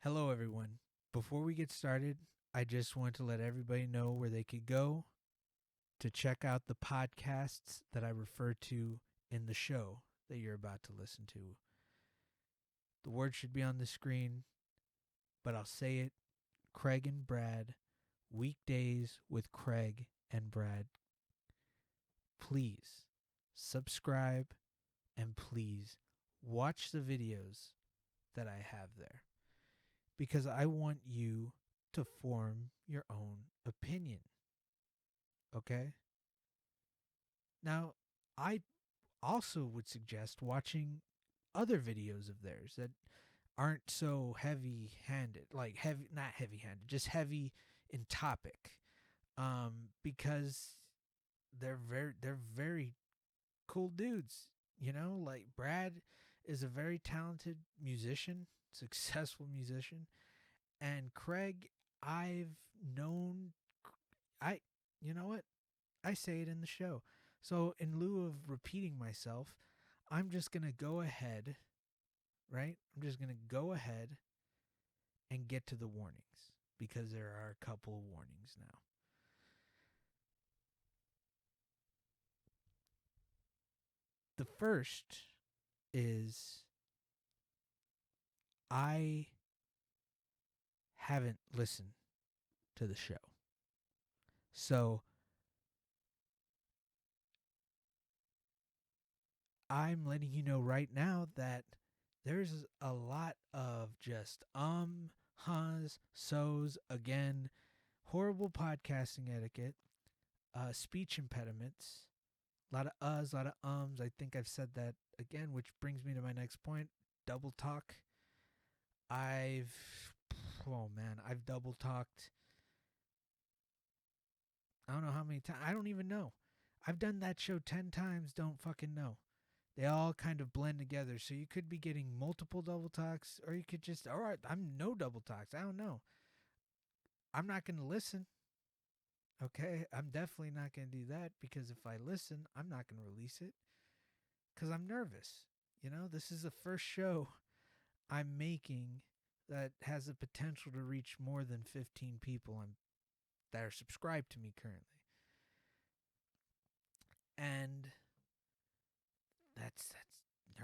Hello, everyone. Before we get started, I just want to let everybody know where they could go to check out the podcasts that I refer to in the show that you're about to listen to. The word should be on the screen, but I'll say it Craig and Brad, weekdays with Craig and Brad. Please subscribe and please watch the videos that I have there because I want you to form your own opinion. Okay? Now, I also would suggest watching other videos of theirs that aren't so heavy-handed, like heavy, not heavy-handed, just heavy in topic, because they're very cool dudes. You know, like Brad is a very talented musician, successful musician, and Craig, I've known, I, you know what, I say it in the show. So, in lieu of repeating myself, I'm just going to go ahead, right? I'm just going to go ahead and get to the warnings because there are a couple of warnings now. The first is I haven't listened to the show. So, I'm letting you know right now that there's a lot of just hus, so's, again, horrible podcasting etiquette, speech impediments, a lot of uhs, a lot of ums. I think I've said that again, which brings me to my next point. Double talk. I've, oh man, I've double talked. I don't know how many times. I don't even know. I've done that show 10 times, don't fucking know. They all kind of blend together. So you could be getting multiple double talks, or you could just, all right, I'm no double talks. I don't know. I'm not going to listen. Okay. I'm definitely not going to do that because if I listen, I'm not going to release it because I'm nervous. You know, this is the first show I'm making that has the potential to reach more than 15 people that are subscribed to me currently. And that's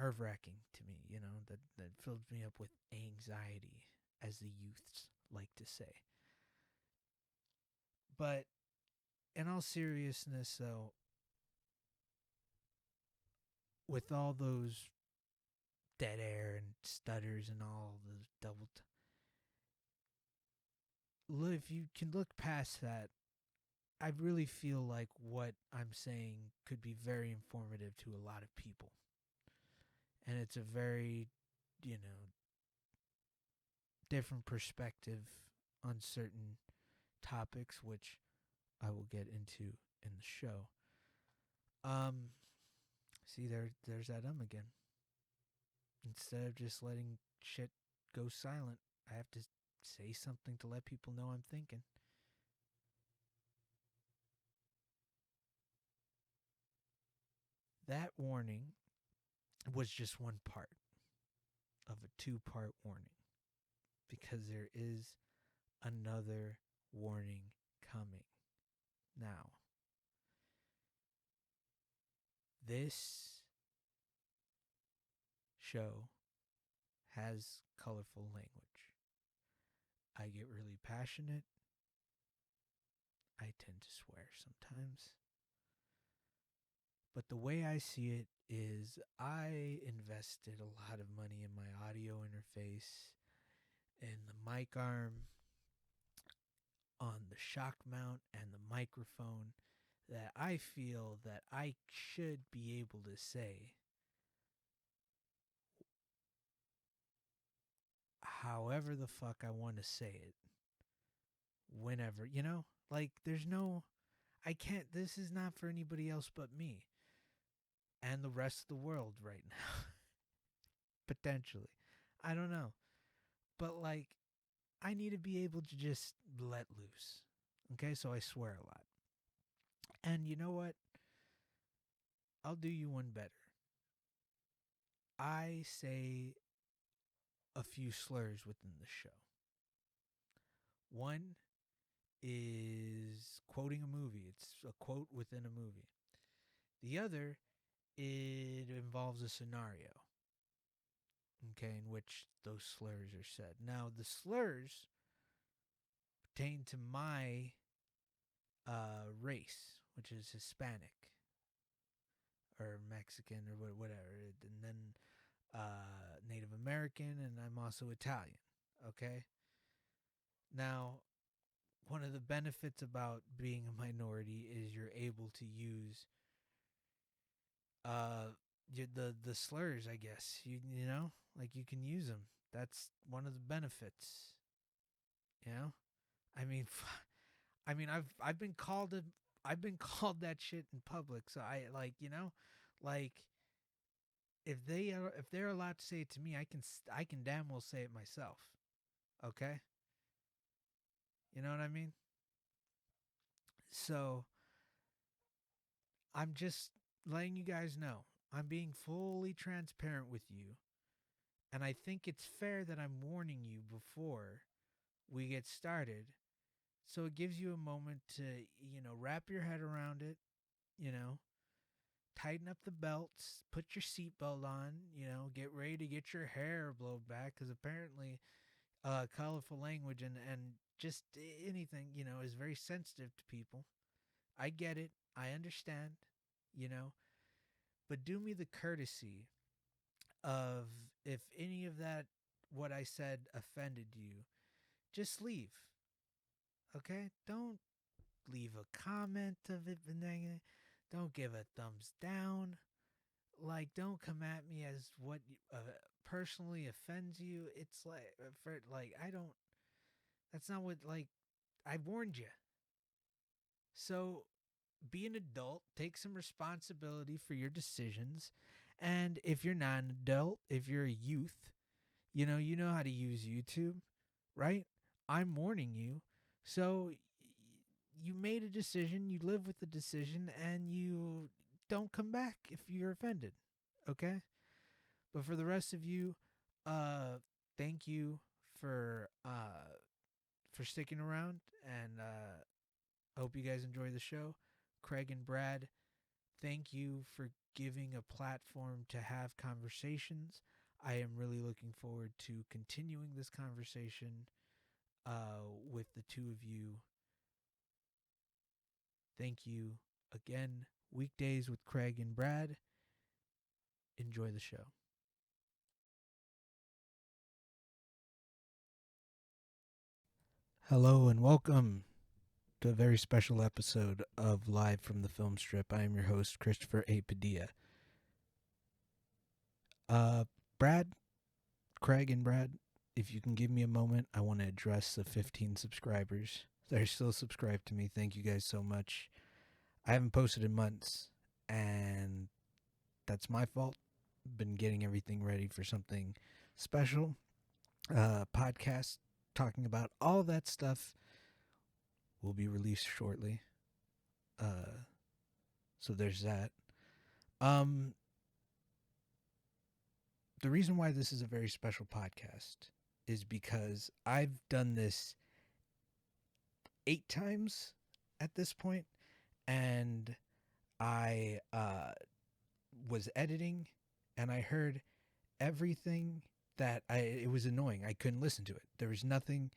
nerve wracking to me, you know, that fills me up with anxiety, as the youths like to say. But in all seriousness, though, with all those dead air and stutters and all the if you can look past that, I really feel like what I'm saying could be very informative to a lot of people. And it's a very, you know, different perspective on certain topics, which I will get into in the show. See there's that again. Instead of just letting shit go silent, I have to say something to let people know I'm thinking. That warning was just one part of a two-part warning because there is another warning coming. Now, this show has colorful language. I get really passionate. I tend to swear sometimes. But the way I see it is I invested a lot of money in my audio interface, in the mic arm, on the shock mount, and the microphone that I feel that I should be able to say however the fuck I want to say it. Whenever, you know? Like, there's no. I can't. This is not for anybody else but me and the rest of the world right now. Potentially. I don't know. But, like, I need to be able to just let loose. Okay? So I swear a lot. And you know what? I'll do you one better. I say a few slurs within the show. One is quoting a movie. It's a quote within a movie. The other, it involves a scenario, okay, in which those slurs are said. Now, the slurs pertain to my race, which is Hispanic or Mexican or whatever, and then Native American, and I'm also Italian. Okay. Now, one of the benefits about being a minority is you're able to use uh the slurs, I guess. You know, like you can use them. That's one of the benefits. You know, I mean, I mean, I've been called I've been called that shit in public. So I like, like if they're allowed to say it to me, I can damn well say it myself. Okay, you know what I mean? So I'm just letting you guys know. I'm being fully transparent with you, and I think it's fair that I'm warning you before we get started. So it gives you a moment to, wrap your head around it, you know, tighten up the belts, put your seatbelt on, get ready to get your hair blown back because apparently colorful language and just anything, is very sensitive to people. I get it. I understand, you know, but do me the courtesy of if any of that, what I said, offended you, just leave. Okay? Don't leave a comment of it negative. Don't give a thumbs down. Like, don't come at me as what personally offends you. It's like, I don't, that's not what, like, I warned you. So be an adult, take some responsibility for your decisions. And if you're not an adult, if you're a youth, you know how to use YouTube, right? I'm warning you. So you made a decision, you live with the decision, and you don't come back if you're offended. Okay? But for the rest of you, thank you for sticking around, and I hope you guys enjoy the show. Craig and Brad, thank you for giving a platform to have conversations. I am really looking forward to continuing this conversation with the two of you. Thank you again. Weekdays with Craig and Brad. Enjoy the show. Hello and welcome to a very special episode of Live from the Film Strip. I am your host, Christopher A. Padilla. Brad, Craig, and Brad, if you can give me a moment, I want to address the 15 subscribers that are still subscribed to me. Thank you guys so much. I haven't posted in months, and that's my fault. Been getting everything ready for something special. Podcast talking about all that stuff will be released shortly. So there's that. Um, the reason why this is a very special podcast is because I've done this 8 times at this point, and I was editing, and I heard everything that it was annoying. I couldn't listen to it. There was nothing.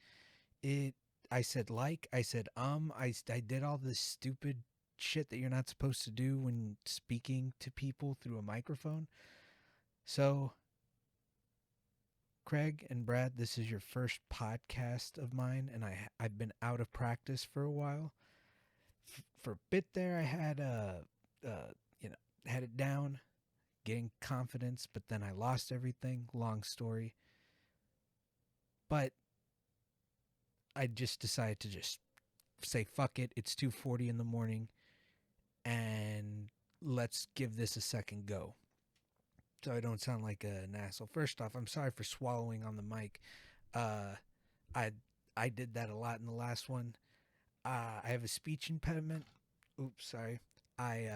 I said I said I did all this stupid shit that you're not supposed to do when speaking to people through a microphone. So, Craig and Brad, this is your first podcast of mine, and I've been out of practice for a while. For a bit there, I had had it down, getting confidence, but then I lost everything. Long story, but I just decided to just say fuck it. It's 2:40 in the morning, and let's give this a second go. So I don't sound like an asshole. First off, I'm sorry for swallowing on the mic. Uh, I I did that a lot in the last one. I have a speech impediment. Oops, sorry. I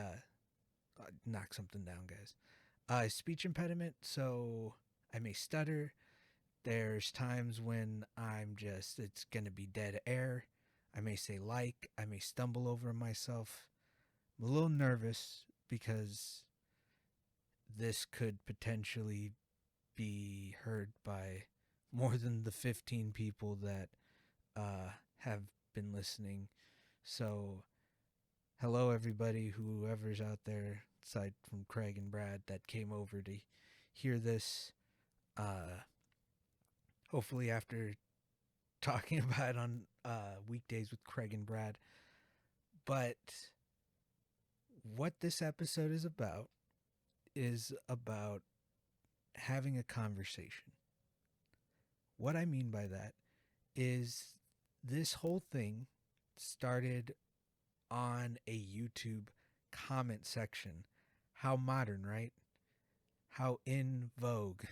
knocked something down, guys. Speech impediment, so I may stutter. There's times when it's going to be dead air. I may say I may stumble over myself. I'm a little nervous because this could potentially be heard by more than the 15 people that have been listening. So, hello, everybody, whoever's out there, aside from Craig and Brad, that came over to hear this. Hopefully, after talking about it on weekdays with Craig and Brad. But what this episode is about having a conversation. What I mean by that is this whole thing started on a YouTube comment section. How modern, right? How in vogue,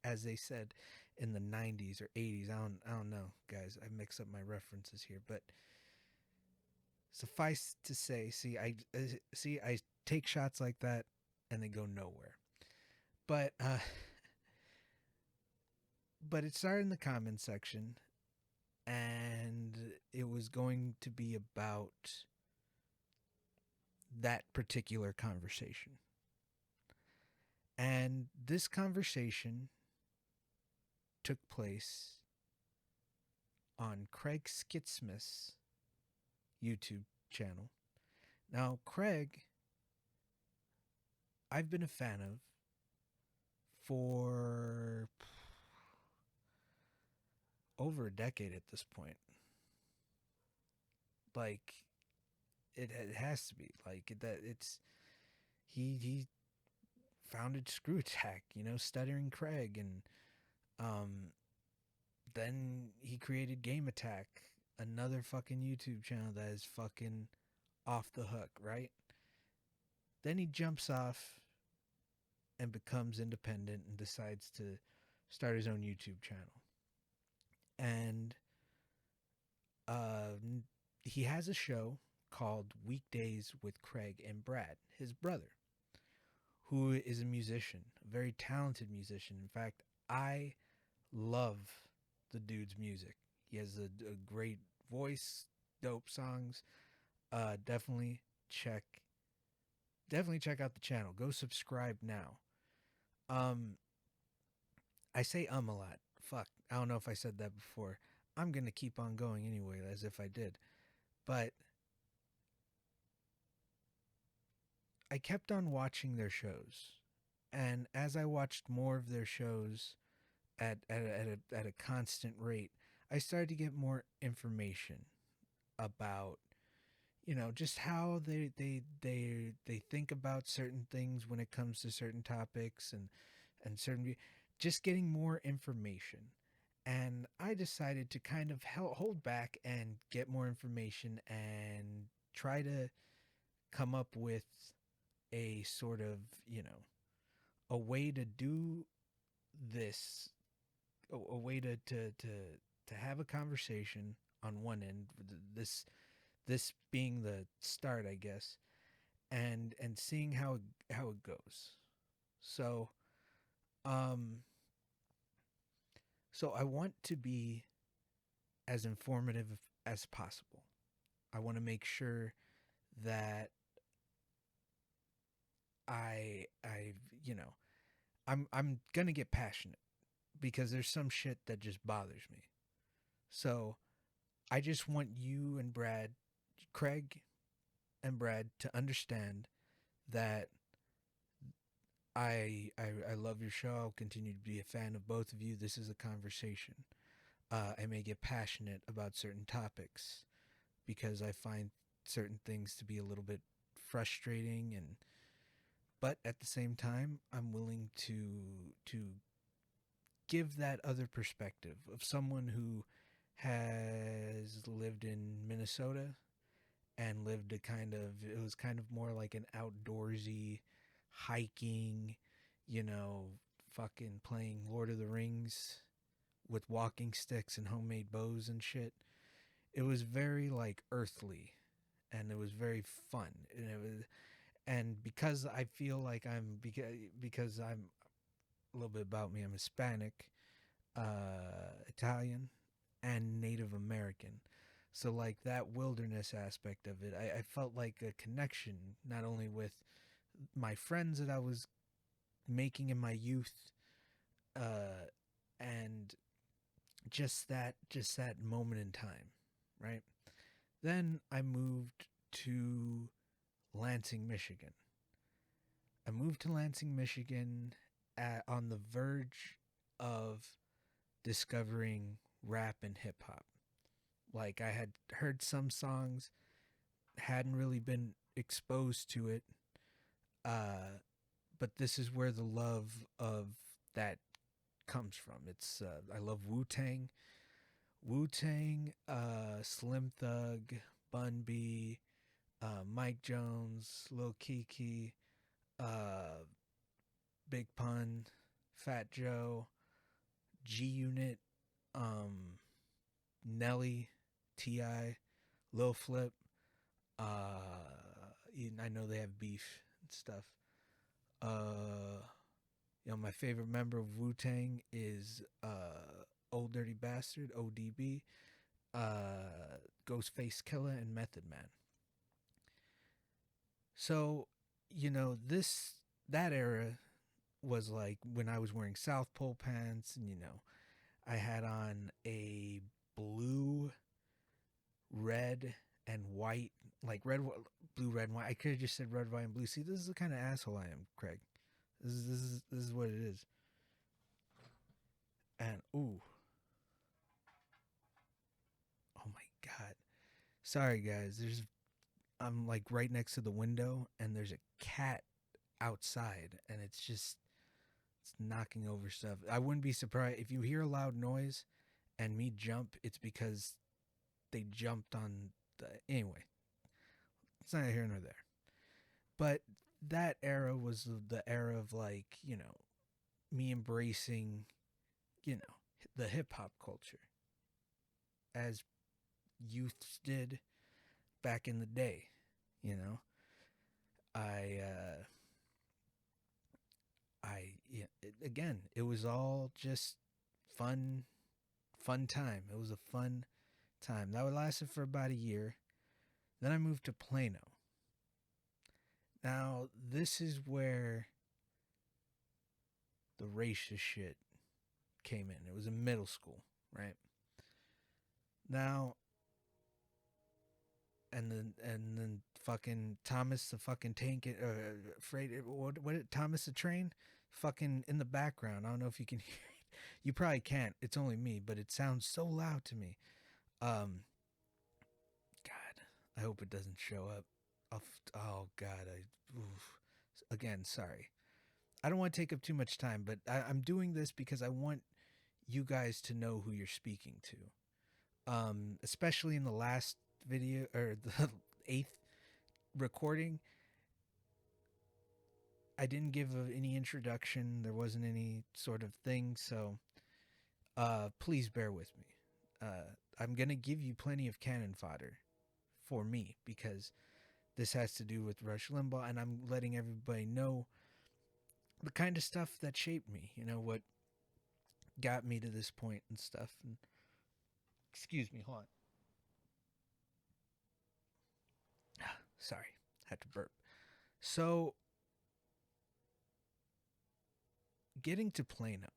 as they said in the 90s or 80s. I don't know, guys. I mix up my references here, but suffice to say, I take shots like that and they go nowhere. But but it started in the comment section, and it was going to be about that particular conversation. And this conversation took place on Craig Skitz's YouTube channel. Now, Craig, I've been a fan of for over a decade at this point. Like, it has to be like that. He founded Screw Attack, Stuttering Craig, and then he created Game Attack, another fucking YouTube channel that is fucking off the hook, right? Then he jumps off and becomes independent and decides to start his own YouTube channel. And he has a show called Weekdays with Craig and Brad, his brother, who is a musician, a very talented musician. In fact, I love the dude's music. He has a great voice, dope songs. Definitely check out the channel. Go subscribe now. I say a lot. Fuck, I don't know if I said that before. I'm gonna keep on going anyway, as if I did. But I kept on watching their shows, and as I watched more of their shows at a constant rate, I started to get more information about just how they think about certain things when it comes to certain topics and certain, just getting more information. And I decided to kind of hold back and get more information and try to come up with a sort of, a way to do this, a way to have a conversation on one end, this being the start, I guess, and seeing how it goes. So so I want to be as informative as possible. I want to make sure that I'm gonna get passionate because there's some shit that just bothers me. So I just want you and Craig and Brad, to understand that I love your show. I'll continue to be a fan of both of you. This is a conversation. I may get passionate about certain topics because I find certain things to be a little bit frustrating, but at the same time, I'm willing to give that other perspective of someone who has lived in Minnesota and lived it was kind of more like an outdoorsy hiking, fucking playing Lord of the Rings with walking sticks and homemade bows and shit. It was very like earthly, and it was very fun, and because I feel like because I'm a little bit about me, I'm Hispanic. Italian, and Native American. So like that wilderness aspect of it, I felt like a connection not only with my friends that I was making in my youth, uh, and just that moment in time, right? Then I moved to Lansing, Michigan. I moved to Lansing, Michigan on the verge of discovering rap and hip hop. Like I had heard some songs, hadn't really been exposed to it, but this is where the love of that comes from. It's I love Wu Tang, Slim Thug, Bun B, Mike Jones, Lil Kiki, uh, Big Pun, Fat Joe, G Unit, um, Nelly, Ti, Lil Flip. I know they have beef and stuff. Uh, my favorite member of Wu Tang is Old Dirty Bastard, ODB, Ghostface Killer, and Method Man. So, that era was like when I was wearing South Pole pants, and I had on a blue, red, and white, like blue, red, and white. I could have just said red, white, and blue. See, this is the kind of asshole I am, Craig. This is what it is. And ooh, oh my god. Sorry guys, I'm like right next to the window and there's a cat outside and it's knocking over stuff. I wouldn't be surprised if you hear a loud noise and me jump, it's because they jumped on anyway. It's not here nor there. But that era was the era of like, me embracing, the hip hop culture as youths did back in the day. You know, I, again, it was all just fun, fun time. It was a fun time that lasted for about a year. Then I moved to Plano. Now, this is where the racist shit came in. It was in middle school, right? Now, and then fucking Thomas the fucking tank afraid what Thomas the train fucking in the background. I don't know if you can hear it. You probably can't. It's only me, but it sounds so loud to me. God, I hope it doesn't show up. Oh God, again, sorry. I don't want to take up too much time, but I'm doing this because I want you guys to know who you're speaking to. Especially in the last video or the eighth recording, I didn't give any introduction. There wasn't any sort of thing, so please bear with me. I'm gonna give you plenty of cannon fodder for me because this has to do with Rush Limbaugh, and I'm letting everybody know the kind of stuff that shaped me. What got me to this point and stuff. And excuse me, hold on. Sorry, had to burp. So, getting to Plano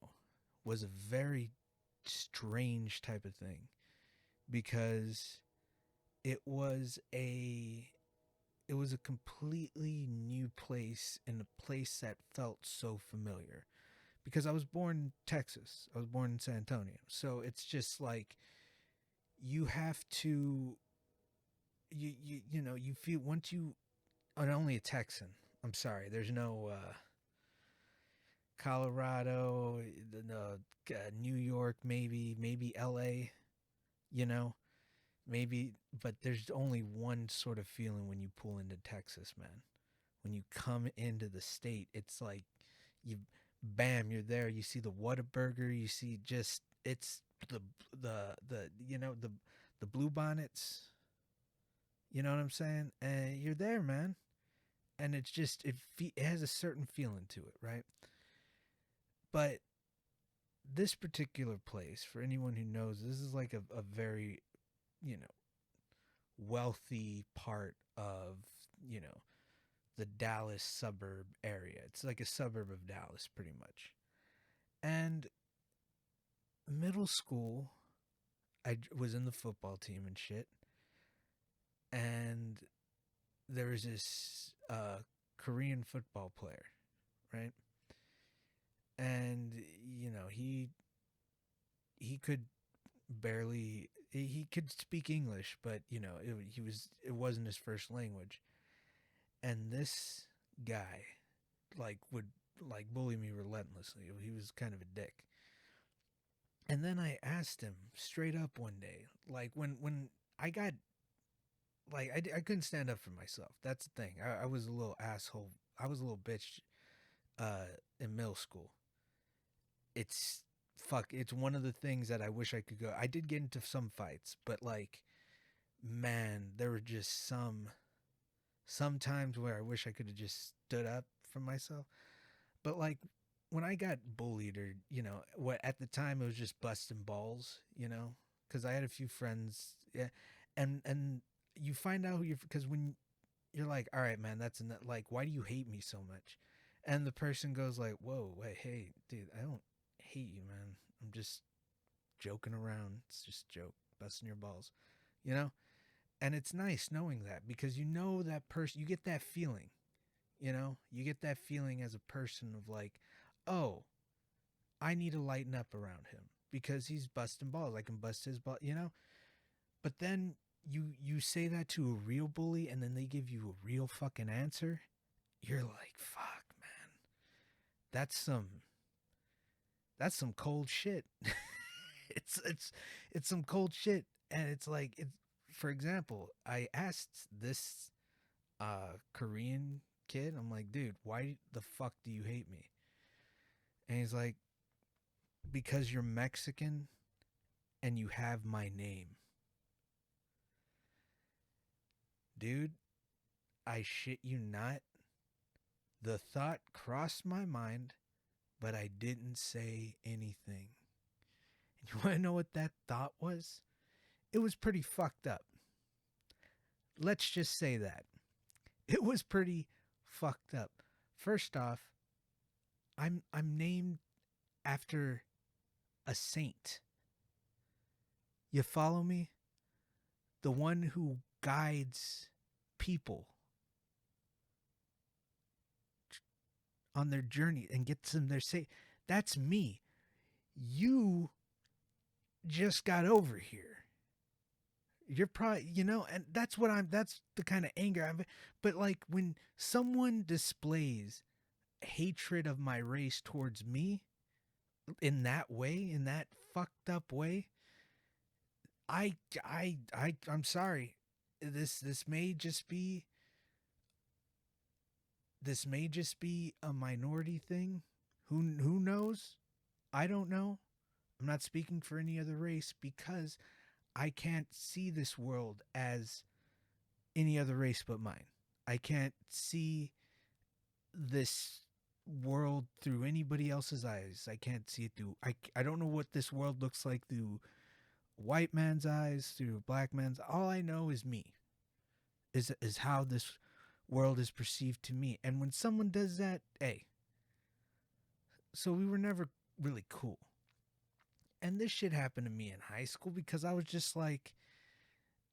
was a very strange type of thing because it was a completely new place and a place that felt so familiar because I was born in Texas. I was born in San Antonio. So it's just like you have to you feel once you are only a Texan. I'm sorry, there's no Colorado, New York, maybe LA, you know, maybe, but there's only one sort of feeling when you pull into Texas, man. When you come into the state, it's like you, bam, you're there. You see the Whataburger, you see just it's the blue bonnets. You know what I'm saying? And you're there, man. And it's just it has a certain feeling to it, right? But this particular place, for anyone who knows, this is like a very, you know, wealthy part of, you know, the Dallas suburb area. It's like a suburb of Dallas, pretty much. And middle school, was in the football team and shit. And there was this Korean football player, right? And you know, he could barely, he could speak English, but you know, it wasn't his first language. And this guy would bully me relentlessly. He was kind of a dick. And then I asked him straight up one day, like when I got I couldn't stand up for myself. That's the thing. I was a little asshole. I was a little bitch in middle school. It's it's one of the things that I wish I could go. I did get into some fights, but like, man, there were just some times where I wish I could have just stood up for myself. But like, when I got bullied, or you know, what at the time it was just busting balls, you know, because I had a few friends, yeah, and you find out who you're, because when you're like, all right, man, that's enough. Like, why do you hate me so much? And the person goes like, whoa, wait, hey, dude, I don't hate you, man. I'm just joking around. It's just a joke, busting your balls, you know. And it's nice knowing that, because you know that person, you get that feeling, you know, you get that feeling as a person of like, oh, I need to lighten up around him because he's busting balls. I can bust his ball, you know. But then you say that to a real bully, and then they give you a real fucking answer. You're like, fuck, man, that's some that's some cold shit. It's some cold shit. And it's like, it's, for example, I asked this Korean kid, I'm like, dude, why the fuck do you hate me? And he's like, because you're Mexican and you have my name. Dude, I shit you not. The thought crossed my mind, but I didn't say anything. And you want to know what that thought was? It was pretty fucked up. Let's just say that. It was pretty fucked up. First off, I'm named after a saint. You follow me? The one who guides people on their journey and gets them there safe. That's me. You just got over here. You're probably, you know, and that's the kind of anger but like, when someone displays hatred of my race towards me in that way, in that fucked up way, I'm sorry. This may just be a minority thing. Who knows? I don't know. I'm not speaking for any other race, because I can't see this world as any other race but mine. I can't see this world through anybody else's eyes. I can't see it through, I don't know what this world looks like through white man's eyes, through black man's. All I know is me. Is how this world is perceived to me. And when someone does that, hey, so we were never really cool. And this shit happened to me in high school, because I was just like,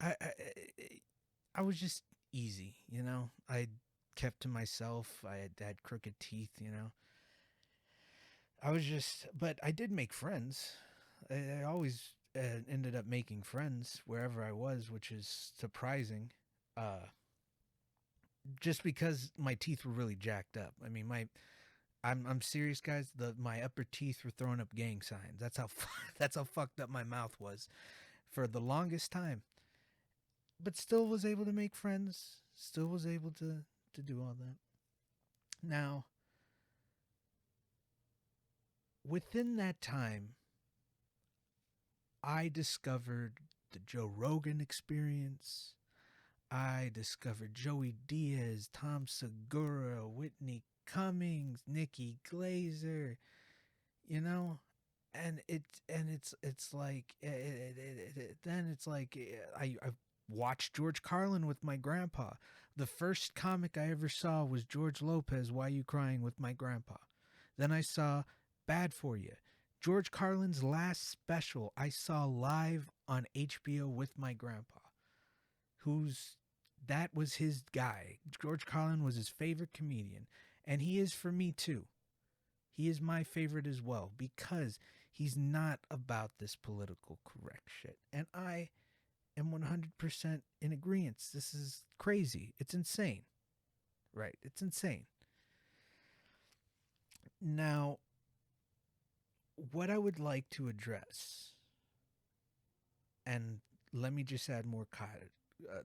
I I, I was just easy, you know. I kept to myself. I had crooked teeth, you know. I was just, but I did make friends. I always ended up making friends wherever I was, which is surprising. Uh, just because my teeth were really jacked up. I mean, I'm serious, guys. My upper teeth were throwing up gang signs. That's how that's how fucked up my mouth was for the longest time. But still was able to make friends. Still was able to do all that. Now, within that time, I discovered the Joe Rogan experience. I discovered Joey Diaz, Tom Segura, Whitney Cummings, Nikki Glazer, you know, it's like then it's like I watched George Carlin with my grandpa. The first comic I ever saw was George Lopez, Why You Crying, with my grandpa. Then I saw Bad For You. George Carlin's last special I saw live on HBO with my grandpa, who's that was his guy. George Carlin was his favorite comedian, and he is for me too. He is my favorite as well because he's not about this political correct shit. And I am 100% in agreement. This is crazy. It's insane. Right? It's insane. Now, what I would like to address, and let me just add more uh,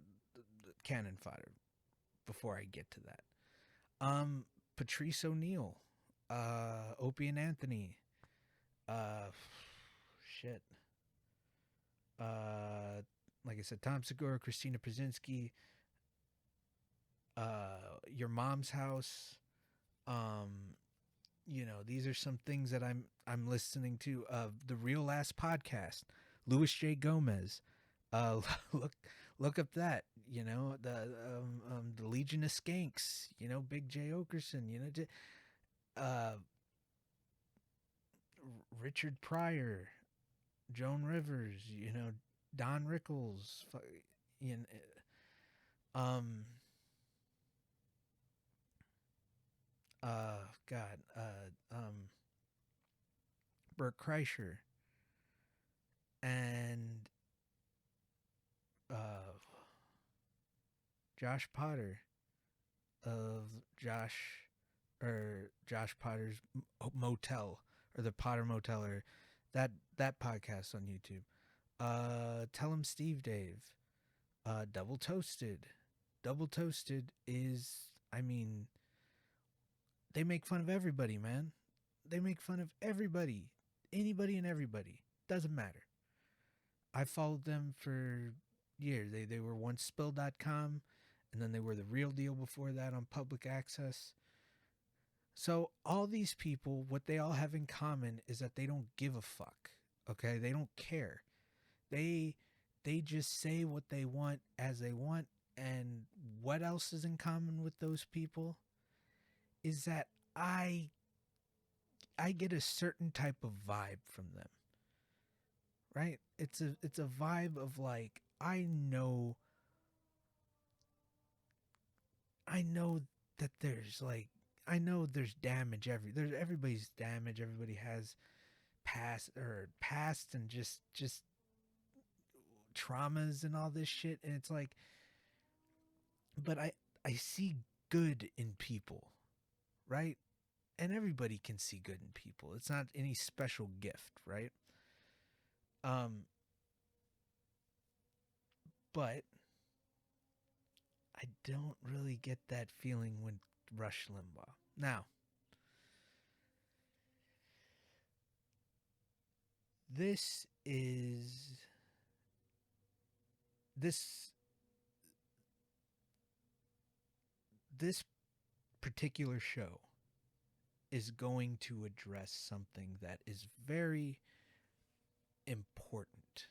cannon fodder before I get to that. Patrice O'Neill, Opie and Anthony, uh, shit. Uh, like I said, Tom Segura, Christina Przinski, Your Mom's House. Um, these are some things that I'm listening to. The Real Last Podcast, Louis J. Gomez. Look look up that. The Legion of Skanks. Big J. Okerson. Uh, Richard Pryor, Joan Rivers. Don Rickles. You um. God. Bert Kreischer and uh, Josh Potter of Josh Potter's Motel, or the Potter Motel, or that podcast on YouTube. Tell him Steve Dave. Double Toasted. Double Toasted is, I mean, they make fun of everybody, man. They make fun of everybody, anybody and everybody. Doesn't matter. I followed them for years. They were once spill.com, and then they were the real deal before that on public access. So all these people, what they all have in common is that they don't give a fuck. Okay? They don't care. They just say what they want as they want. And what else is in common with those people is that I get a certain type of vibe from them. Right? It's a vibe of like I know that there's like I know there's damage everybody's damage. Everybody has past and just traumas and all this shit, and it's like, but I see good in people, right? And everybody can see good in people. It's not any special gift, right? Um but I don't really get that feeling with Rush Limbaugh. Now, this is this this particular show is going to address something that is very important,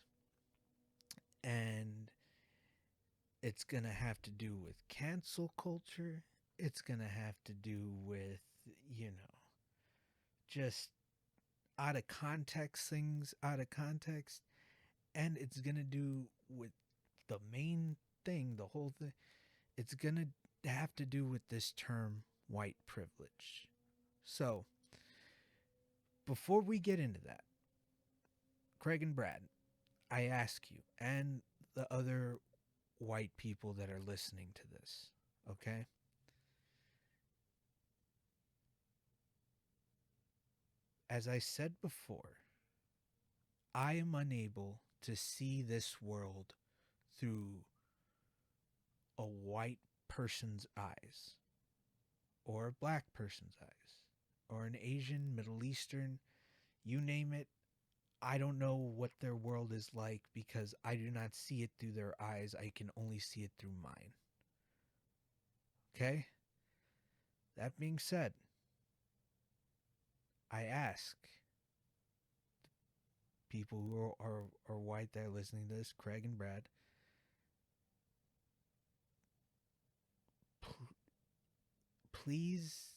and it's going to have to do with cancel culture. It's going to have to do with, just out of context things, out of context. And it's going to do with the main thing, the whole thing. It's going to have to do with this term, white privilege. So, before we get into that, Craig and Brad, I ask you, and the other white people that are listening to this, okay? As I said before, I am unable to see this world through a white person's eyes, or a black person's eyes, or an Asian, Middle Eastern, you name it. I don't know what their world is like because I do not see it through their eyes. I can only see it through mine. Okay? That being said, I ask people who are white that are listening to this, Craig and Brad, please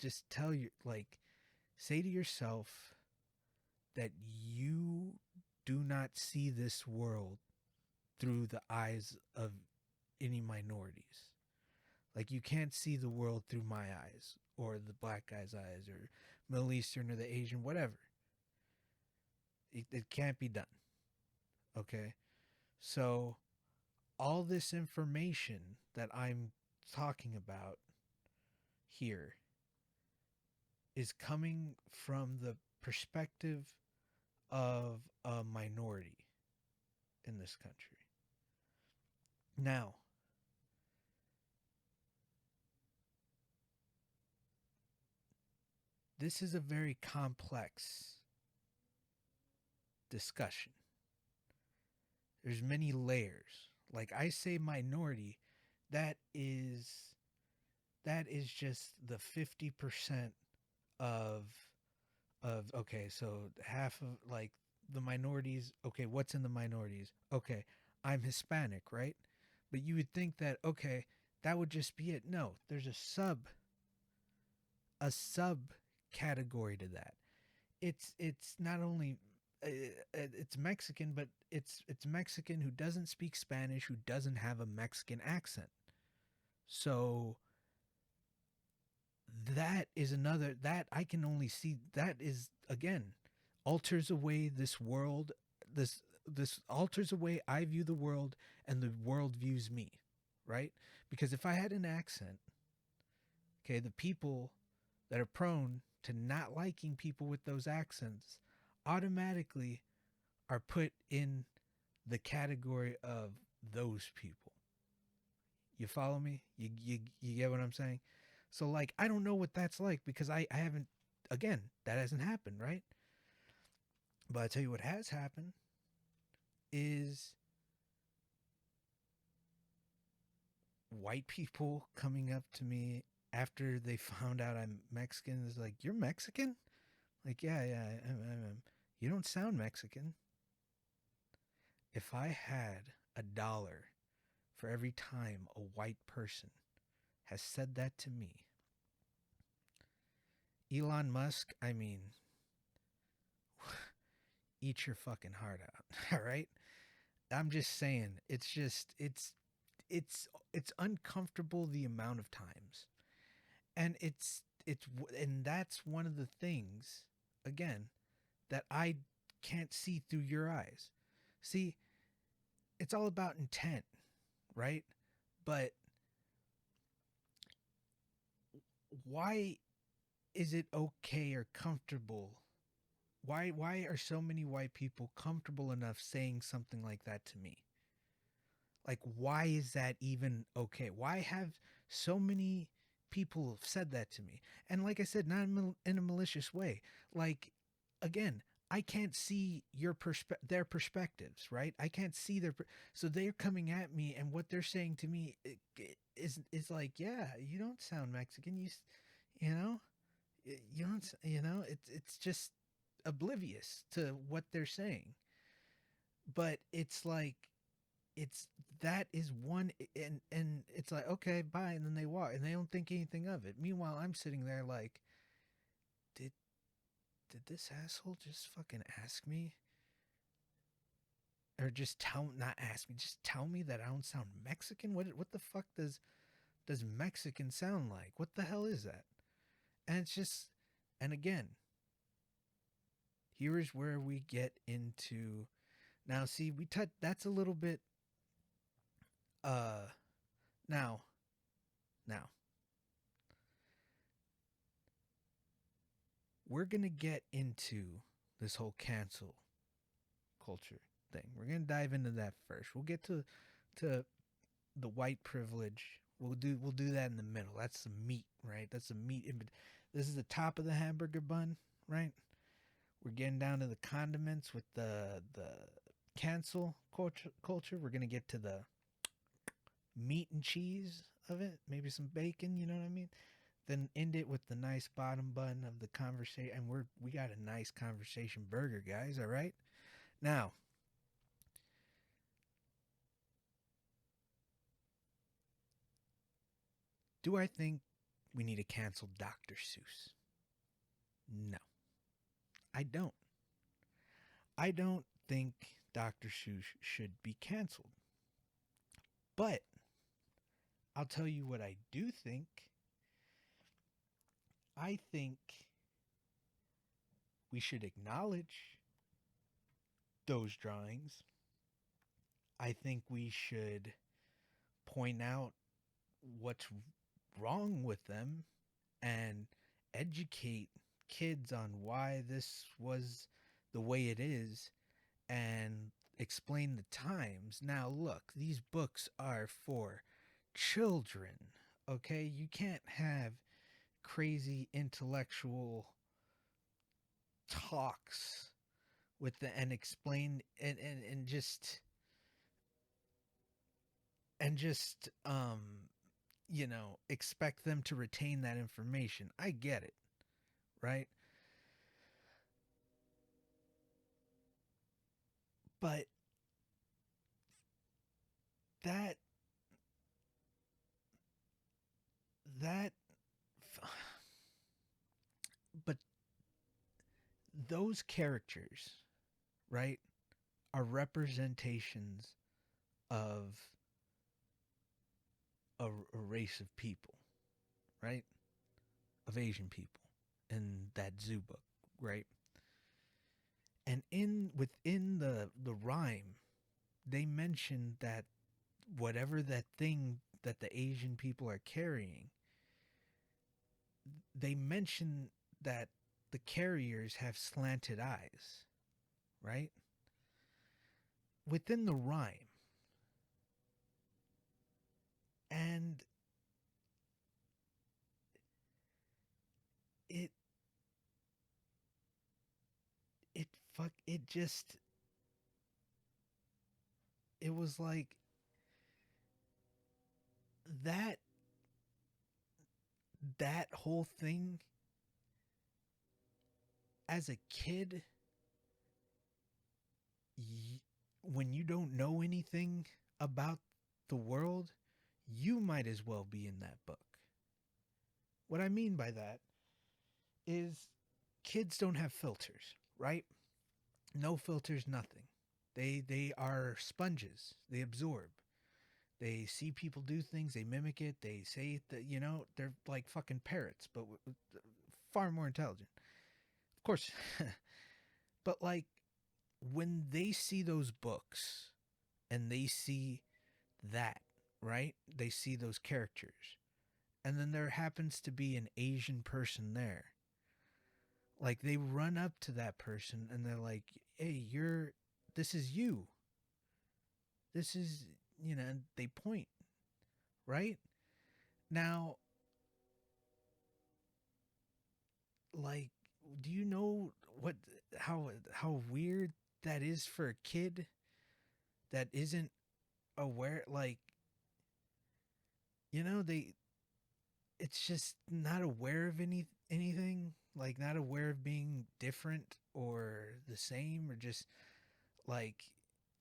just tell your, like, say to yourself that you do not see this world through the eyes of any minorities. Like, you can't see the world through my eyes or the black guy's eyes or Middle Eastern or the Asian, whatever. It can't be done. Okay? So, all this information that I'm talking about here is coming from the perspective of a minority in this country. Now, this is a very complex discussion. There's many layers. Like, I say minority, that is just the 50% of okay, so half of, like, the minorities. Okay, what's in the minorities? Okay, I'm Hispanic, right? But you would think that, okay, that would just be it. No, there's a sub category to that. It's not only it's Mexican, but it's Mexican who doesn't speak Spanish, who doesn't have a Mexican accent. So that is another, that I can only see, that is, again, alters away this world, this alters away I view the world and the world views me, right? Because if I had an accent, okay, the people that are prone to not liking people with those accents automatically are put in the category of those people. You follow me? You get what I'm saying? So, like, I don't know what that's like because I haven't, again, that hasn't happened, right? But I tell you what has happened is white people coming up to me after they found out I'm Mexican is like, "You're Mexican?" Like, yeah, I'm. You don't sound Mexican. If I had $1 for every time a white person has said that to me, Elon Musk, I mean, eat your fucking heart out. All right? I'm just saying, it's uncomfortable the amount of times. And and that's one of the things, again, that I can't see through your eyes. See, it's all about intent, right? But why is it okay or comfortable? Why are so many white people comfortable enough saying something like that to me? Like, why is that even okay? Why have so many people said that to me? And like I said, not in a malicious way. Like, again, I can't see their perspectives, right? I can't see so they're coming at me, and what they're saying to me is like, yeah, you don't sound Mexican. You know, you don't, it's just oblivious to what they're saying. But it's like, it's that is one, and it's like, okay, bye, and then they walk and they don't think anything of it. Meanwhile, I'm sitting there like, did did this asshole just fucking ask me, or just not ask me, just tell me that I don't sound Mexican? What the fuck does Mexican sound like? What the hell is that? And it's just, and again, here is where we get into, now see, we touch, that's a little bit, uh now now we're going to get into this whole cancel culture thing. We're going to dive into that first. We'll get to the white privilege. We'll do that in the middle. That's the meat, right? That's the meat. This is the top of the hamburger bun, right? We're getting down to the condiments with the cancel culture. We're going to get to the meat and cheese of it, maybe some bacon, you know what I mean? Then end it with the nice bottom button of the conversation, and we got a nice conversation burger, guys. All right. Now, do I think we need to cancel Dr. Seuss? No, I don't. I don't think Dr. Seuss should be canceled. But I'll tell you what I do think. I think we should acknowledge those drawings. I think we should point out what's wrong with them and educate kids on why this was the way it is and explain the times. Now, look, these books are for children, okay? You can't have crazy intellectual talks with the and explain and just expect them to retain that information. I get it, right? But that that but those characters, right, are representations of a race of people, right? Of Asian people in that zoo book, right? And in within the rhyme, they mention that whatever that thing that the Asian people are carrying, they mention that the carriers have slanted eyes, right? Within the rhyme. And it it fuck it just it was like that that whole thing as a kid, when you don't know anything about the world, you might as well be in that book. What I mean by that is kids don't have filters, right? No filters, nothing. They are sponges. They absorb. They see people do things, they mimic it, they say that, they're like fucking parrots, but far more intelligent. Of course. But like when they see those books and they see that, right? They see those characters. And then there happens to be an Asian person there. Like they run up to that person and they're like, "Hey, this is you. This is, they point, right? Now, like, do you know how weird that is for a kid that isn't aware? Like, they it's just not aware of anything, like not aware of being different or the same or just like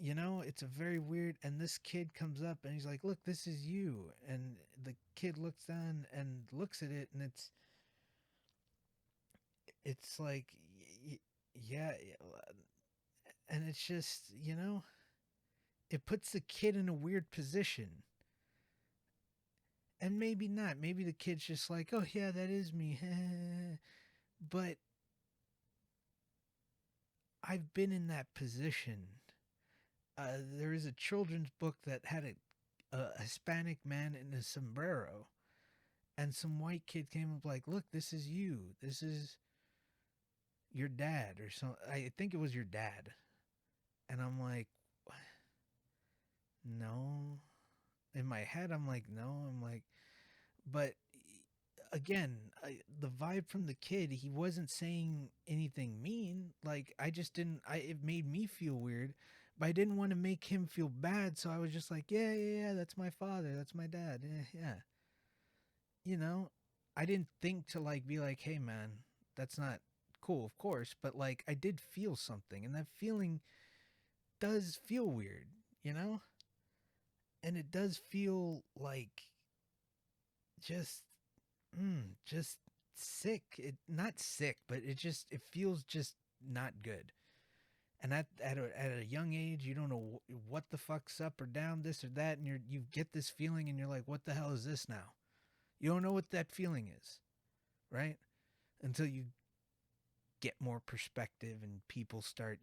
it's a very weird. And this kid comes up and he's like, look, this is you. And the kid looks down and looks at it and it's like, yeah. And it's just, it puts the kid in a weird position. And maybe not. Maybe the kid's just like, oh, yeah, that is me. But I've been in that position. There is a children's book that had a Hispanic man in a sombrero. And some white kid came up like, look, this is you. This is your dad or something. I think it was your dad. And I'm like, no. In my head, I'm like, no. I'm like, but again, the vibe from the kid, he wasn't saying anything mean. Like, I just didn't, it made me feel weird, but I didn't want to make him feel bad. So I was just like, yeah, that's my father. That's my dad. Yeah. You know, I didn't think to like be like, hey man, that's not cool, of course, but like I did feel something, and that feeling does feel weird, you know? And it does feel like just just sick. It not sick, but it feels just not good. And at a young age, you don't know what the fuck's up or down, this or that, and you get this feeling, and you're like, what the hell is this now? You don't know what that feeling is, right? Until you get more perspective and people start,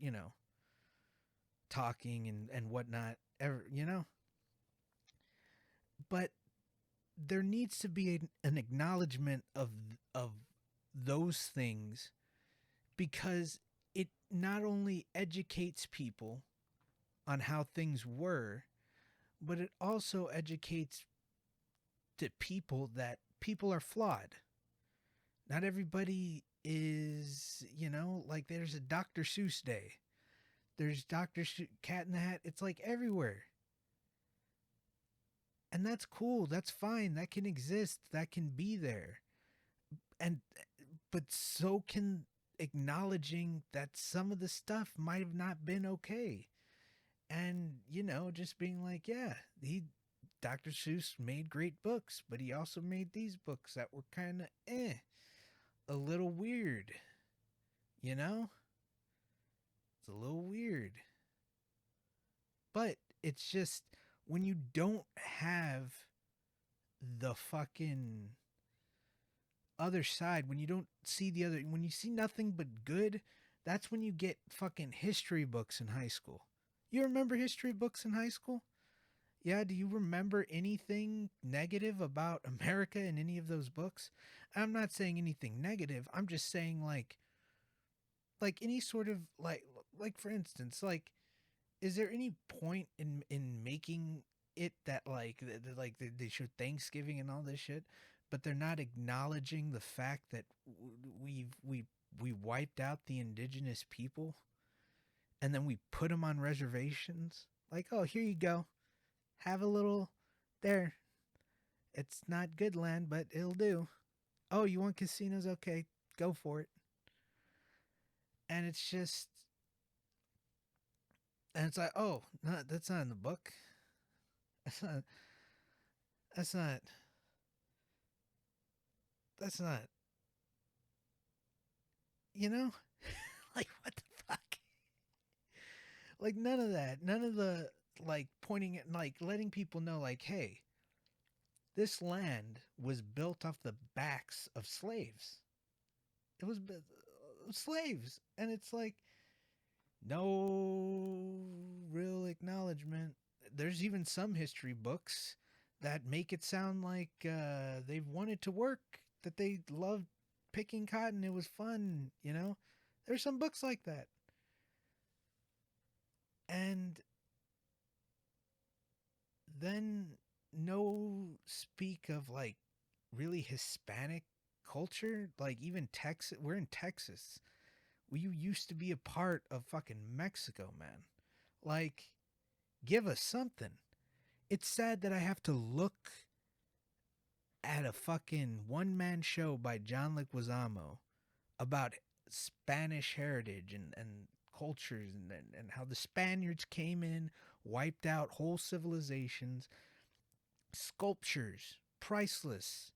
talking and whatnot, But there needs to be an acknowledgement of those things, because it not only educates people on how things were, but it also educates the people that people are flawed. Not everybody is, like there's a Dr. Seuss day. There's Cat in the Hat. It's like everywhere. And that's cool. That's fine. That can exist. That can be there. And but so can acknowledging that some of the stuff might have not been okay. And, just being like, yeah, he Dr. Seuss made great books, but he also made these books that were kind of a little weird. You know? It's a little weird. But it's just when you don't have the fucking other side, when you don't see the other, when you see nothing but good, that's when you get fucking history books in high school. You remember history books in high school? Yeah, do you remember anything negative about America in any of those books? I'm not saying anything negative. I'm just saying like any sort of like for instance, like is there any point in making it that they show Thanksgiving and all this shit, but they're not acknowledging the fact that we wiped out the indigenous people, and then we put them on reservations? Like, oh, here you go, have a little there. It's not good land, but it'll do. Oh, you want casinos? Okay, go for it. And it's just, and it's like, oh, no, that's not in the book. That's not. That's not. That's not. You know, like what the fuck? Like none of that. None of the like pointing at like letting people know like, hey, this land was built off the backs of slaves. It was slaves, and it's like no real acknowledgement. There's even some history books that make it sound like they wanted to work, that they loved picking cotton. It was fun, There's some books like that. And then no speak of like really Hispanic culture, like even Texas. We're in Texas. We used to be a part of fucking Mexico, man. Like, give us something. It's sad that I have to look at a fucking one-man show by John Leguizamo about Spanish heritage and cultures, and how the Spaniards came in, wiped out whole civilizations, sculptures, priceless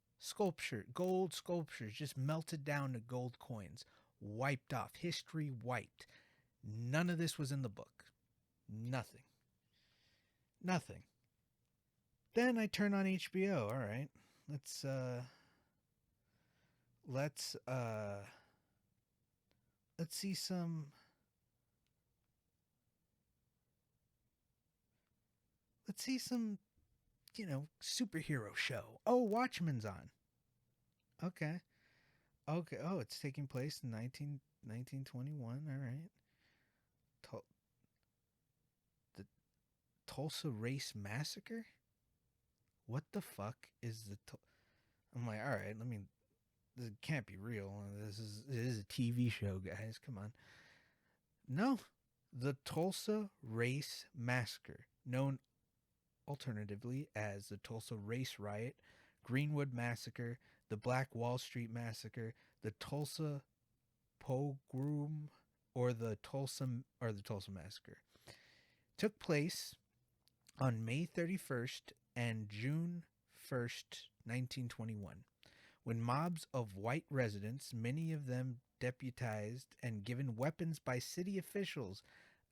gold sculptures just melted down to gold coins, wiped off, history wiped. None of this was in the book. Nothing. Nothing. Then I turn on HBO. All right. Let's let's uh let's see some superhero show. Oh, Watchmen's on. Okay. Okay. Oh, it's taking place in 1921. All right. The Tulsa Race Massacre? What the fuck is I'm like, all right, this can't be real. It is a TV show, guys. Come on. No. The Tulsa Race Massacre, known alternatively as the Tulsa Race Riot, Greenwood Massacre, the Black Wall Street Massacre, the Tulsa Pogrom, or the Tulsa Massacre took place on May 31st and June 1st, 1921, when mobs of white residents, many of them deputized and given weapons by city officials,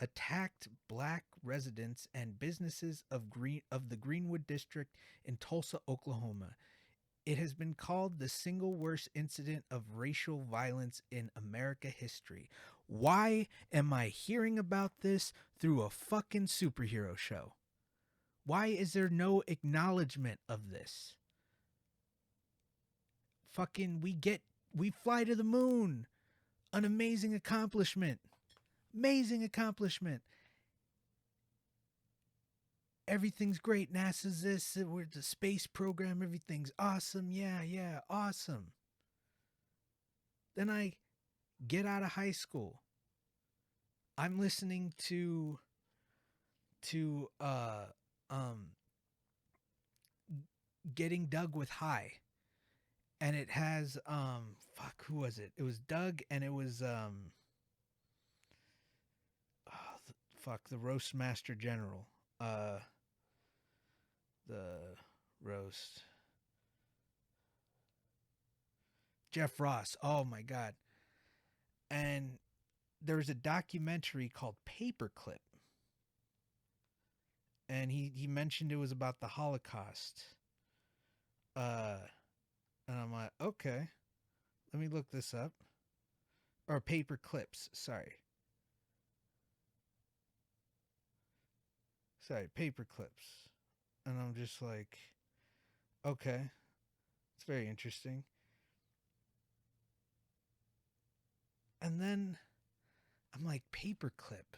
attacked black residents and businesses of the Greenwood district in Tulsa, Oklahoma. It has been called the single worst incident of racial violence in America history. Why am I hearing about this through a fucking superhero show? Why is there no acknowledgement of this? Fucking, we fly to the moon. An amazing accomplishment. Amazing accomplishment. Everything's great. NASA's this. We're the space program. Everything's awesome. Yeah, awesome. Then I get out of high school. I'm listening to Getting Dug with High. And it has who was it? It was Doug, and it was the Roast Master General. The roast. Jeff Ross. Oh my God. And there was a documentary called Paperclip. And he mentioned it was about the Holocaust. And I'm like, okay, let me look this up. Or Paper Clips, sorry. Paper Clips. And I'm just like, okay, it's very interesting. And then I'm like, Paperclip.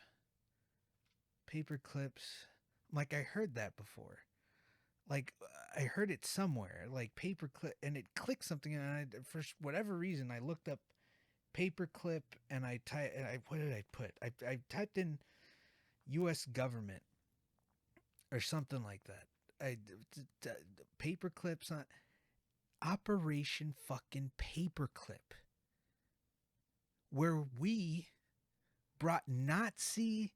Paper Clips. I'm like, I heard that before. Like, I heard it somewhere, like Paperclip, and it clicked something, and for whatever reason, I looked up Paperclip, and what did I put? I typed in U.S. government or something like that. Paperclips on Operation fucking Paperclip, where we brought Nazi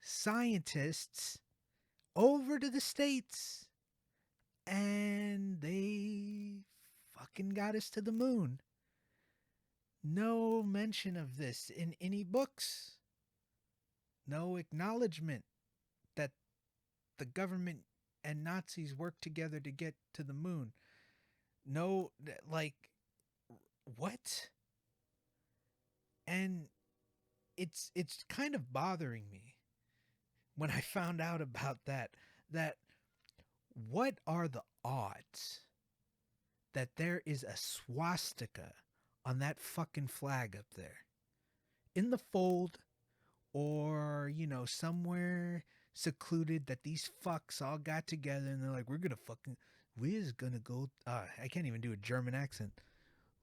scientists over to the States. And they fucking got us to the moon. No mention of this in any books. No acknowledgement that the government and Nazis worked together to get to the moon. No, like, what? And it's kind of bothering me when I found out about that what are the odds that there is a swastika on that fucking flag up there? In the fold, or, somewhere secluded, that these fucks all got together and they're like, we're gonna go, I can't even do a German accent.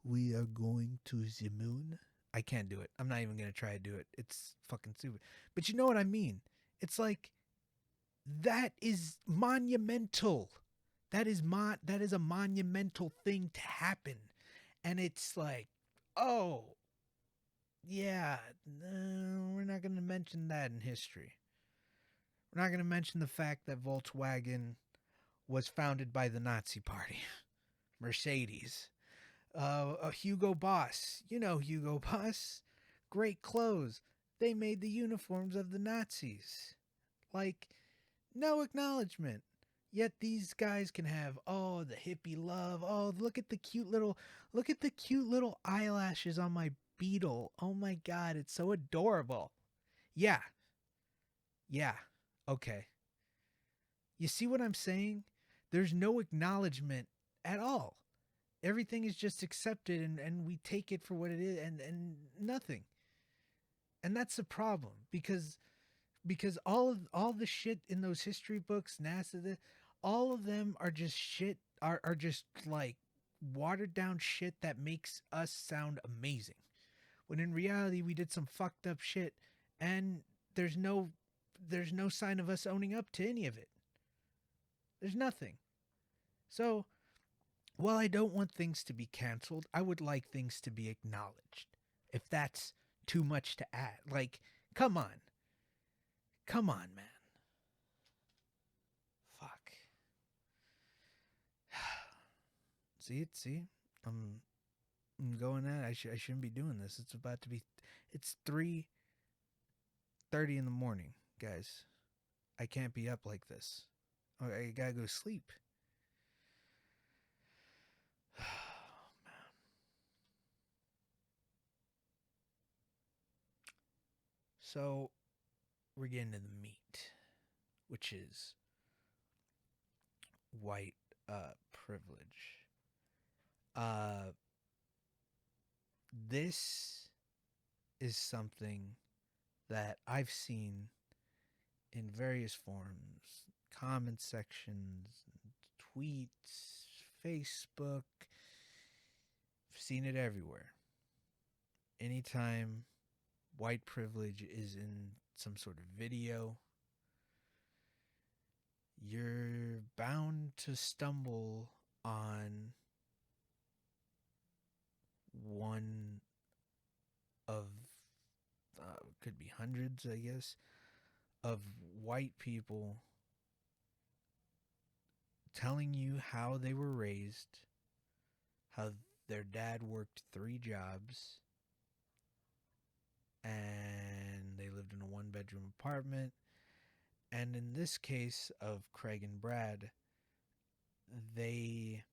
We are going to the moon. I can't do it. I'm not even gonna try to do it. It's fucking stupid. But you know what I mean? It's like, that is monumental. That is a monumental thing to happen. And it's like, oh, yeah, no, we're not going to mention that in history. We're not going to mention the fact that Volkswagen was founded by the Nazi Party. Mercedes. Hugo Boss. You know Hugo Boss. Great clothes. They made the uniforms of the Nazis. Like, no acknowledgement. Yet these guys can have, the hippie love. Oh, look at the cute little eyelashes on my Beetle. Oh my God, it's so adorable. Yeah. Okay. You see what I'm saying? There's no acknowledgement at all. Everything is just accepted, and we take it for what it is, and nothing. And that's the problem, because all the shit in those history books, NASA, all of them are just shit, are just like watered down shit that makes us sound amazing. When in reality, we did some fucked up shit, and there's no sign of us owning up to any of it. There's nothing. So Well, I don't want things to be canceled. I would like things to be acknowledged. If that's too much to add, like, come on, come on, man. Fuck. See it? See, I'm going at. I shouldn't be doing this. It's about to be. It's 3:30 in the morning, guys. I can't be up like this. I gotta go to sleep. So we're getting to the meat, which is white privilege. Uh, this is something that I've seen in various forms, comment sections, tweets, Facebook. I've seen it everywhere. Anytime white privilege is in some sort of video, you're bound to stumble on one of, could be hundreds, I guess, of white people telling you how they were raised, how their dad worked 3 jobs, and they lived in a 1-bedroom apartment. And in this case of Craig and Brad, they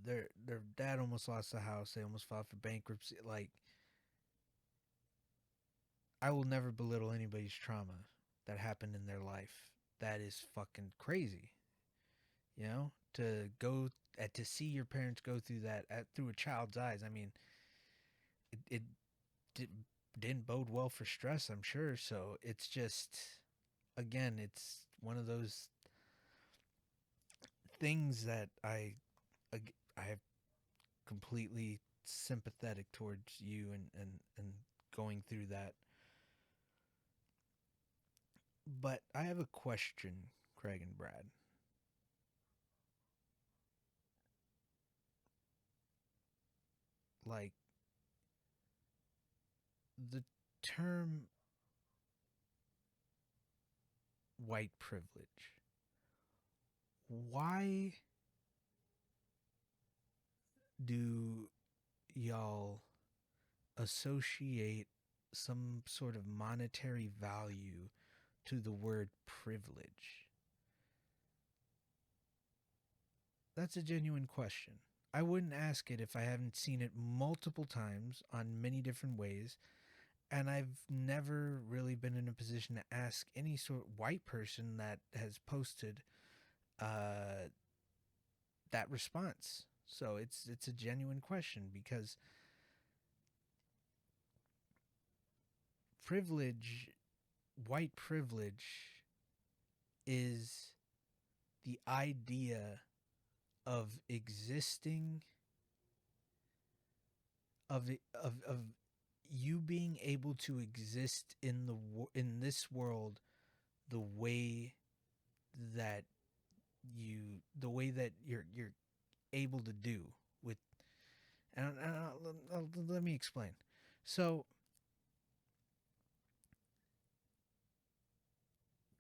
their dad almost lost the house. They almost filed for bankruptcy. Like, I will never belittle anybody's trauma that happened in their life. That is fucking crazy. You know, to go to see your parents go through that through a child's eyes. I mean, it did, didn't bode well for stress, I'm sure. So it's just, again, it's one of those things that I have completely sympathetic towards you and going through that. But I have a question, Craig and Brad. Like, the term white privilege, why do y'all associate some sort of monetary value to the word privilege? That's a genuine question. I wouldn't ask it if I haven't seen it multiple times on many different ways, and I've never really been in a position to ask any sort of white person that has posted uh, that response. So it's a genuine question, because privilege, white privilege, is the idea of existing, of you being able to exist in in this world the way that you're able to do with. And let me explain. So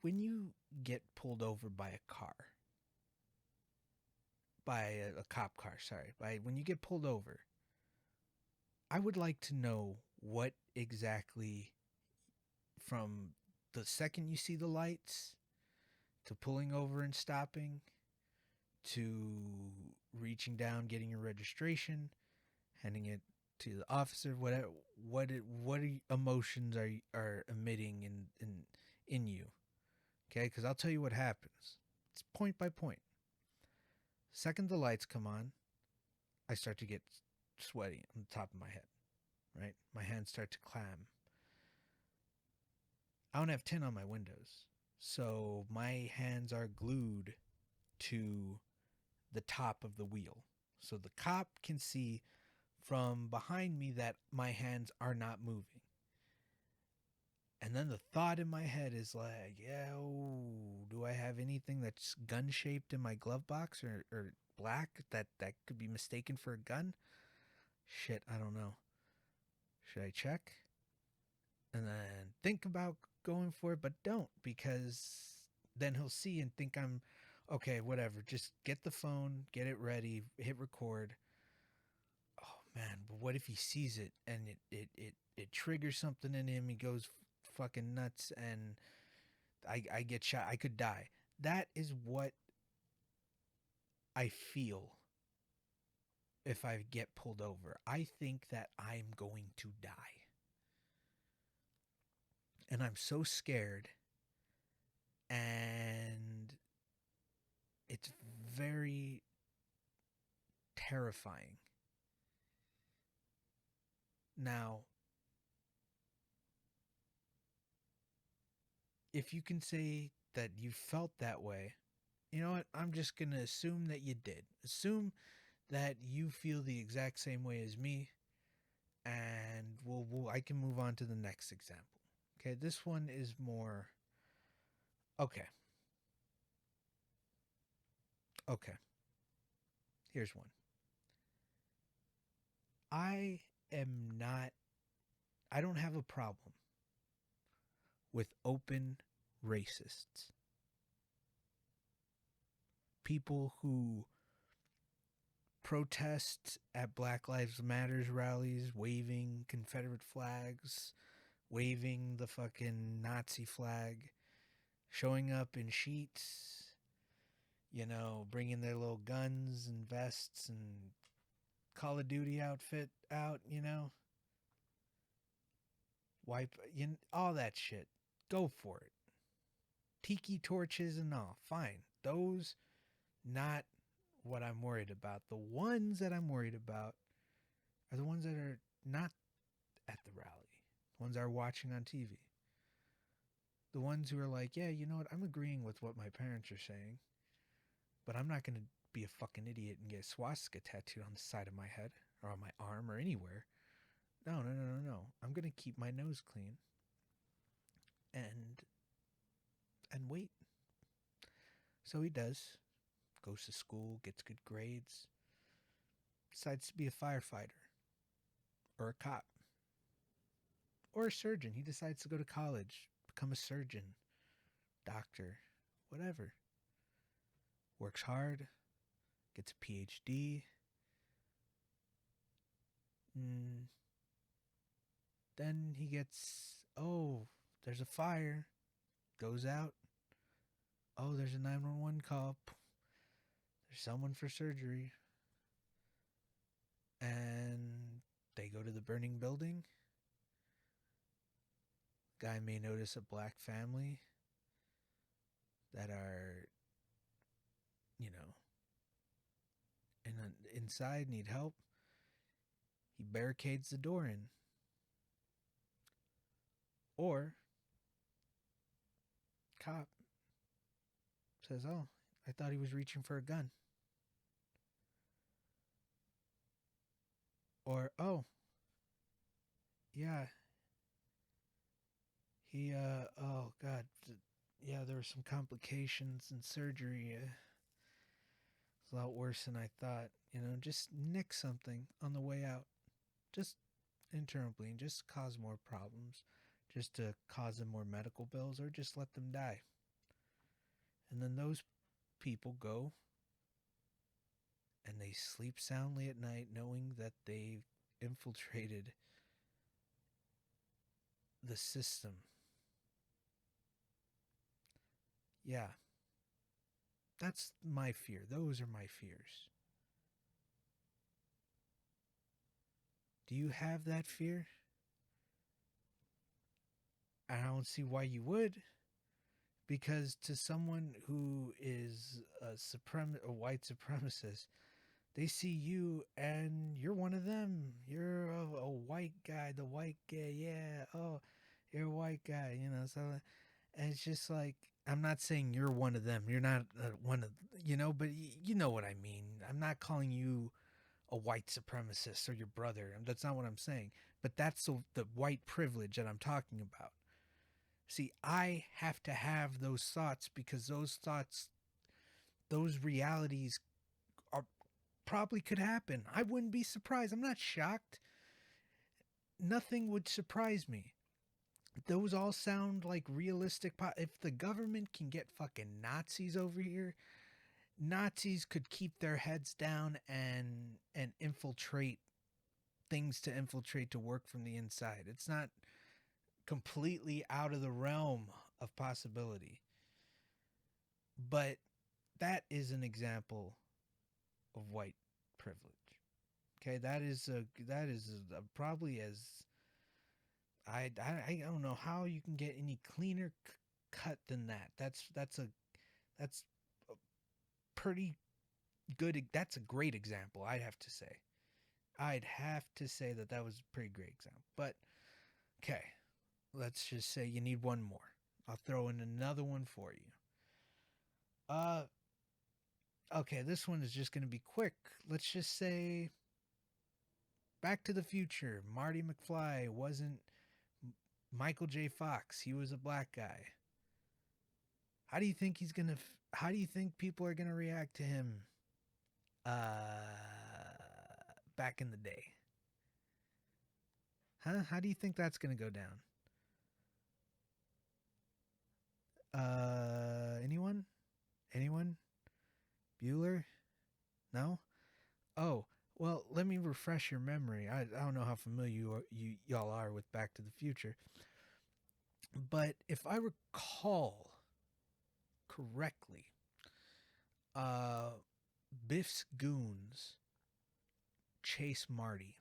when you get pulled over by a car, by a cop car, sorry, by when you get pulled over, I would like to know what exactly, from the second you see the lights to pulling over and stopping to reaching down, getting your registration, handing it to the officer, whatever, what emotions are emitting in you? Okay, because I'll tell you what happens. It's point by point. Second the lights come on, I start to get sweaty on the top of my head. Right, my hands start to clam. I don't have tint on my windows, so my hands are glued to the top of the wheel. So the cop can see from behind me that my hands are not moving. And then the thought in my head is like, yeah, do I have anything that's gun shaped in my glove box or black that could be mistaken for a gun. Shit, I don't know. Should I check? And then think about going for it, but don't, because then he'll see and think I'm okay, whatever. Just get the phone, get it ready, hit record. Oh man, but what if he sees it and it triggers something in him? He goes fucking nuts, and I get shot. I could die. That is what I feel if I get pulled over. I think that I'm going to die. And I'm so scared. And it's very terrifying. Now, if you can say that you felt that way, you know what? I'm just going to assume that you did. Assume that you feel the exact same way as me, and I can move on to the next example. Okay, this one is more. Okay. Okay. Here's one. I am not. I don't have a problem with open racists. People who protest at Black Lives Matters rallies, waving Confederate flags, waving the fucking Nazi flag, showing up in sheets, bringing their little guns and vests and Call of Duty outfit out, wipe, all that shit. Go for it. Tiki torches and all, fine. Those, not what I'm worried about. The ones that I'm worried about are the ones that are not at the rally, the ones that are watching on TV. The ones who are like, yeah, you know what, I'm agreeing with what my parents are saying, but I'm not going to be a fucking idiot and get a swastika tattooed on the side of my head or on my arm or anywhere. No. I'm going to keep my nose clean and wait. So he does. Goes to school, gets good grades, decides to be a firefighter or a cop or a surgeon. He decides to go to college, become a surgeon, doctor, whatever. Works hard, gets a PhD. Then he gets, there's a fire, goes out. Oh, there's a 911 call. There's someone for surgery. And they go to the burning building. Guy may notice a black family that are, inside, need help. He barricades the door in. Or, cop says, oh, I thought he was reaching for a gun. Or, oh, yeah, he, oh, God, yeah, there were some complications in surgery. It's a lot worse than I thought. Just nick something on the way out. Just internal bleeding, just cause more problems. Just to cause them more medical bills, or just let them die. And then those people go and they sleep soundly at night knowing that they've infiltrated the system. Yeah. That's my fear. Those are my fears. Do you have that fear? I don't see why you would. Because to someone who is a white supremacist, they see you and you're one of them. You're a white guy, the white gay, yeah. Oh, you're a white guy, So, and it's just like, I'm not saying you're one of them. You're not one of, but you know what I mean. I'm not calling you a white supremacist or your brother. That's not what I'm saying. But that's the white privilege that I'm talking about. See, I have to have those thoughts because those thoughts, those realities probably could happen. I wouldn't be surprised. I'm not shocked. Nothing would surprise me. Those all sound like realistic. If the government can get fucking Nazis over here, Nazis could keep their heads down and infiltrate things to infiltrate to work from the inside. It's not completely out of the realm of possibility. But that is an example of white privilege. Okay, probably as I don't know how you can get any cleaner cut than that. That's a pretty good. That's a great example. I'd have to say. I'd have to say that was a pretty great example. But okay, let's just say you need one more. I'll throw in another one for you. Okay, this one is just going to be quick. Let's just say Back to the Future. Marty McFly wasn't Michael J. Fox. He was a black guy. How do you think how do you think people are going to react to him back in the day? Huh? How do you think that's going to go down? Anyone? Anyone? Bueller? No? Oh, well, let me refresh your memory. I don't know how familiar y'all are with Back to the Future. But if I recall correctly, Biff's goons chase Marty,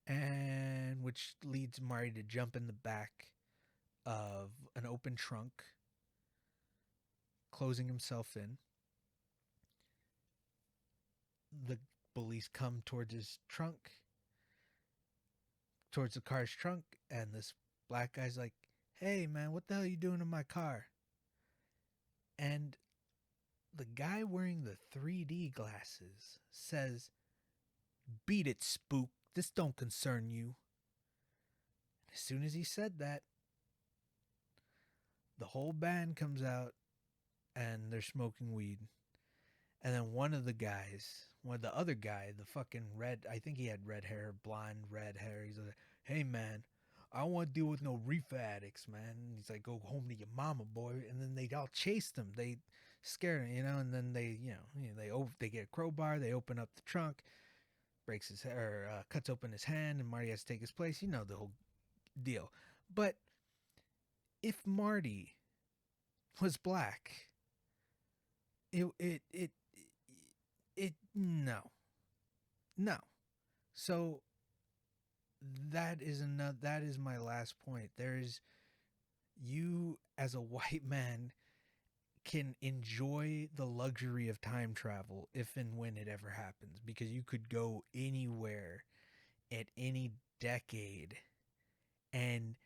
and which leads Marty to jump in the back of an open trunk, closing himself in. The police come towards his trunk, towards the car's trunk, and this black guy's like, "Hey man, what the hell are you doing in my car?" And the guy wearing the 3D glasses says, "Beat it, spook. This don't concern you." As soon as he said that, the whole band comes out and they're smoking weed. And then one of the other guy, the fucking red, I think he had red hair, blonde red hair. He's like, "Hey man, I don't want to deal with no reefer addicts, man." And he's like, "Go home to your mama, boy." And then they all chased him. They scared him, and then they get a crowbar, they open up the trunk, breaks his hair, or cuts open his hand, and Marty has to take his place. The whole deal. But if Marty was black, no. So that is my last point. There's, you as a white man can enjoy the luxury of time travel if and when it ever happens, because you could go anywhere at any decade and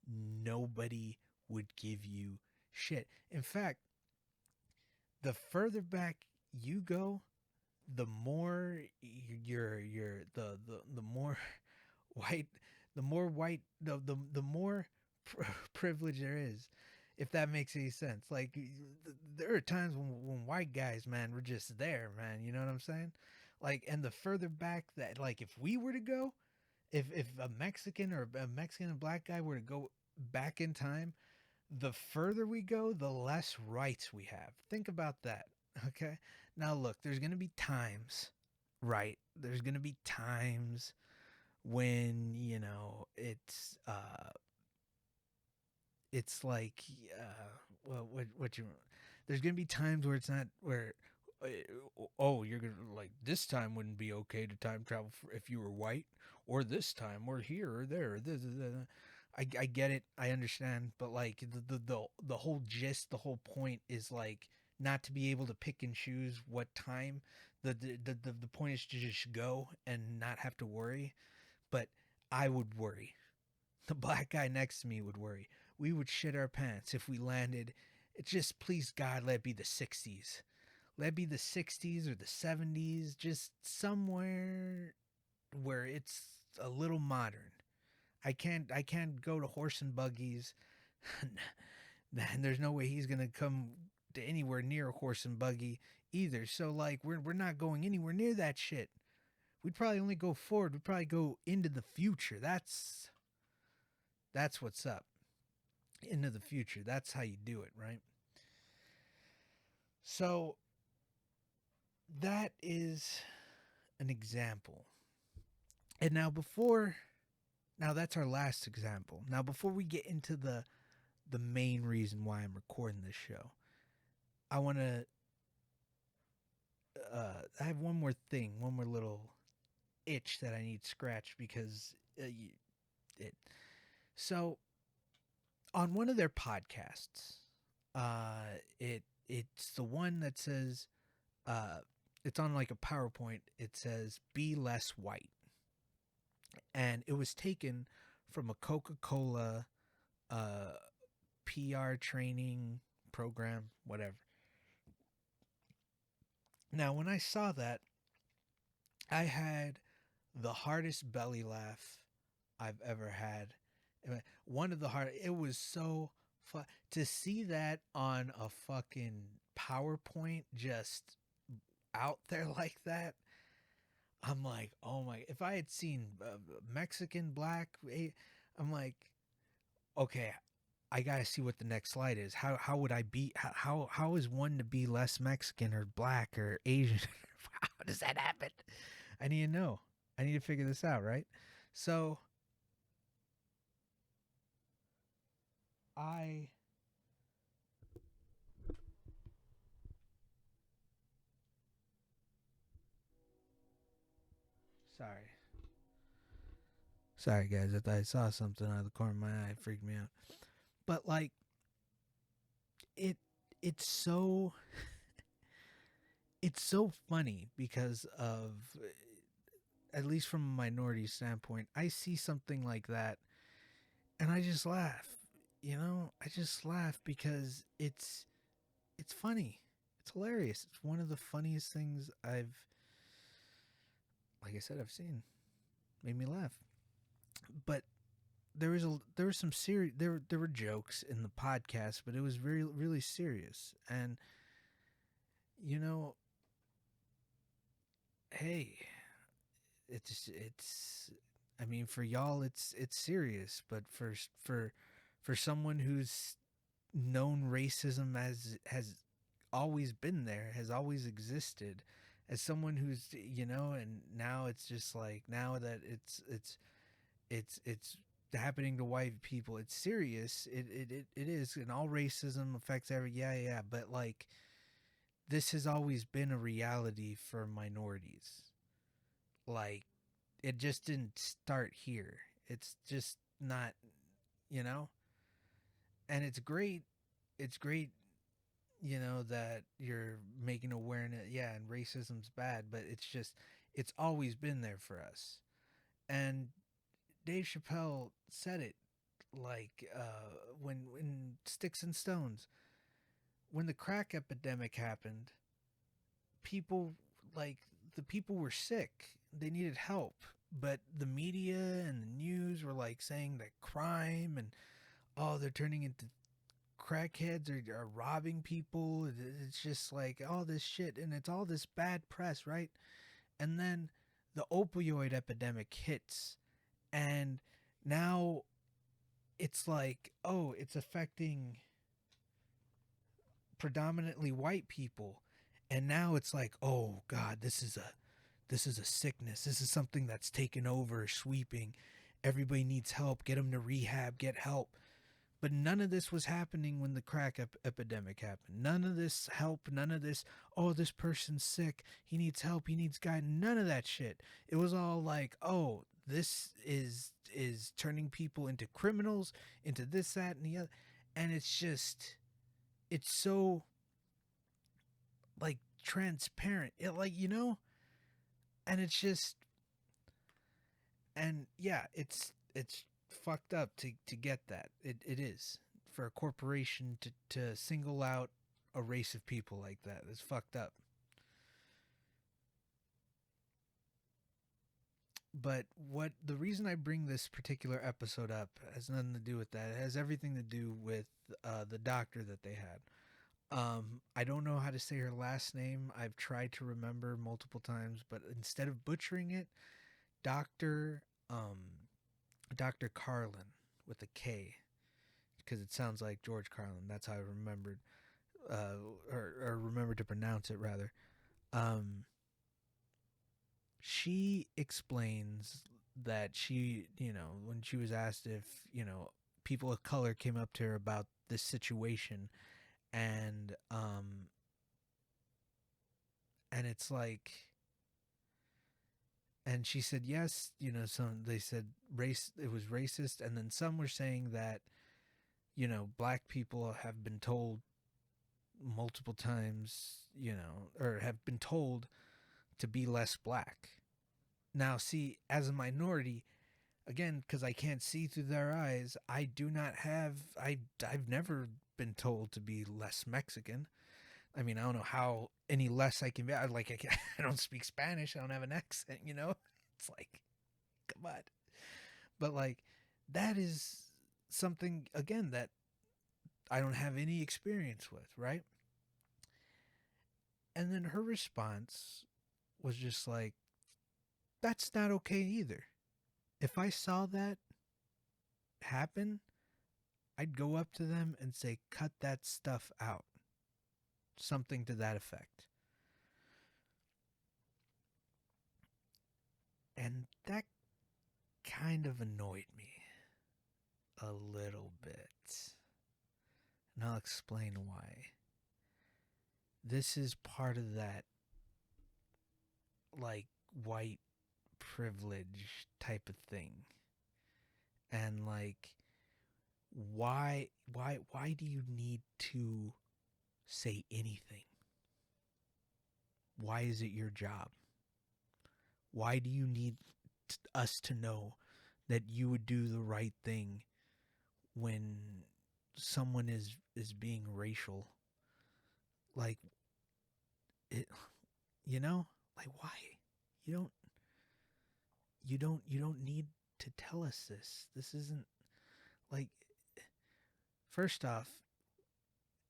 nobody would give you shit. In fact, the further back you go, the more the more white, the more privilege there is, if that makes any sense. Like, there are times when white guys, man, were just there, man. You know what I'm saying? Like, and the further back that, like, if we were to go, if a Mexican and black guy were to go back in time, the further we go, the less rights we have. Think about that. Okay. Now look, there's going to be times, right? There's going to be times when, it's like, well, there's going to be times where it's not, where, you're going to, like, this time wouldn't be okay to time travel if you were white, or this time, or here, or there, I get it, I understand, but like the whole gist, the whole point is, like, not to be able to pick and choose what time. The point is to just go and not have to worry. But I would worry. The black guy next to me would worry. We would shit our pants if we landed. It just, please God, let it be the 60s. Let it be the 60s or the 70s, just somewhere where it's a little modern. I can't go to horse and buggies. And there's no way he's gonna come anywhere near a horse and buggy either. So like we're not going anywhere near that shit. We'd probably only go forward. We'd probably go into the future. That's what's up. Into the future. That's how you do it, right? So that is an example. And now that's our last example. Now before we get into the main reason why I'm recording this show, I want to I have one more thing, one more little itch that I need scratched because it. So on one of their podcasts, it's the one that says, it's on like a PowerPoint. It says "Be less white," and it was taken from a Coca-Cola uh, PR training program, whatever. Now, when I saw that, I had the hardest belly laugh I've ever had. One of the hard. It was so fun to see that on a fucking PowerPoint, just out there like that. I'm like, oh my! If I had seen Mexican, black, I'm like, okay, I gotta see what the next slide is. How would I be? How is one to be less Mexican or black or Asian? How does that happen? I need to know. I need to figure this out, right? So I sorry. Sorry guys, I thought I saw something out of the corner of my eye. It freaked me out. But like it it's so it's so funny because of, at least from a minority standpoint, I see something like that and I just laugh. You know, I just laugh because it's funny. It's hilarious. It's one of the funniest things like I said, I've seen. Made me laugh. But there was some serious there were jokes in the podcast, but it was really serious. And you know, hey, it's I mean, for y'all it's serious, but for someone who's known racism as has always been there, has always existed, as someone who's, and now it's just like, now that it's happening to white people, it's serious. It is, and all racism affects every, yeah, but like, this has always been a reality for minorities. Like, it just didn't start here. It's just not, you know? And it's great, that you're making awareness. Yeah, and racism's bad, but it's always been there for us. And Dave Chappelle said it, like, when Sticks and Stones, when the crack epidemic happened, people, like, the people were sick. They needed help. But the media and the news were like saying that crime and, oh, they're turning into crackheads, are robbing people. It's just like all this shit, and it's all this bad press, right? And then the opioid epidemic hits, and now it's like, oh, it's affecting predominantly white people. And now it's like, oh god, this is a sickness. This is something that's taken over, sweeping. Everybody needs help. Get them to rehab, get help. But none of this was happening when the crack epidemic happened. None of this help, none of this, oh, this person's sick, he needs help, he needs guidance. None of that shit. It was all like, oh, this is turning people into criminals, into this, that, and the other. And it's so, like, transparent. And it's just, and yeah, it's fucked up to get that. It is, for a corporation to single out a race of people like that. It's fucked up. But what the reason I bring this particular episode up has nothing to do with that. It has everything to do with the doctor that they had. I don't know how to say her last name. I've tried to remember multiple times, but instead of butchering it, Doctor Doctor Carlin with a K, because it sounds like George Carlin. That's how I remembered, uh, or remembered to pronounce it rather. Um, she explains that she, when she was asked if, people of color came up to her about this situation, and and it's like, and she said yes, some they said race, it was racist, and then some were saying that, black people have been told multiple times, or have been told to be less black. Now, see, as a minority, again, because I can't see through their eyes, I do not have, I've never been told to be less Mexican. I mean, I don't know how any less I can be. I don't speak Spanish. I don't have an accent, It's like, come on. But like, that is something, again, that I don't have any experience with, right? And then her response was just like, that's not okay either. If I saw that happen, I'd go up to them and say, cut that stuff out. Something to that effect. And that kind of annoyed me a little bit. And I'll explain why. This is part of that, like, white privilege type of thing. And like, why do you need to say anything? Why is it your job? Why do you need us to know that you would do the right thing when someone is being racial? Like, it, like, why? You don't need to tell us this. This isn't like, first off,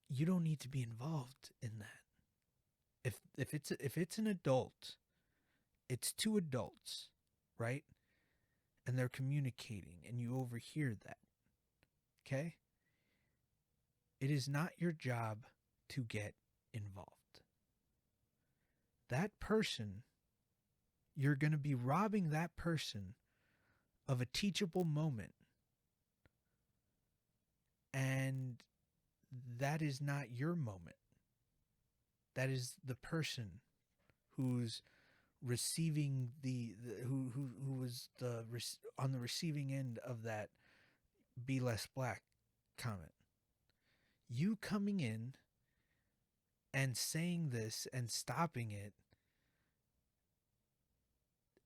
you don't need to be involved in that. If it's an adult, it's two adults, right? And they're communicating and you overhear that. Okay? It is not your job to get involved. That person, you're going to be robbing that person of a teachable moment. And that is not your moment. That is the person who's receiving who was on the receiving end of that "be less black" comment. You coming in and saying this and stopping it,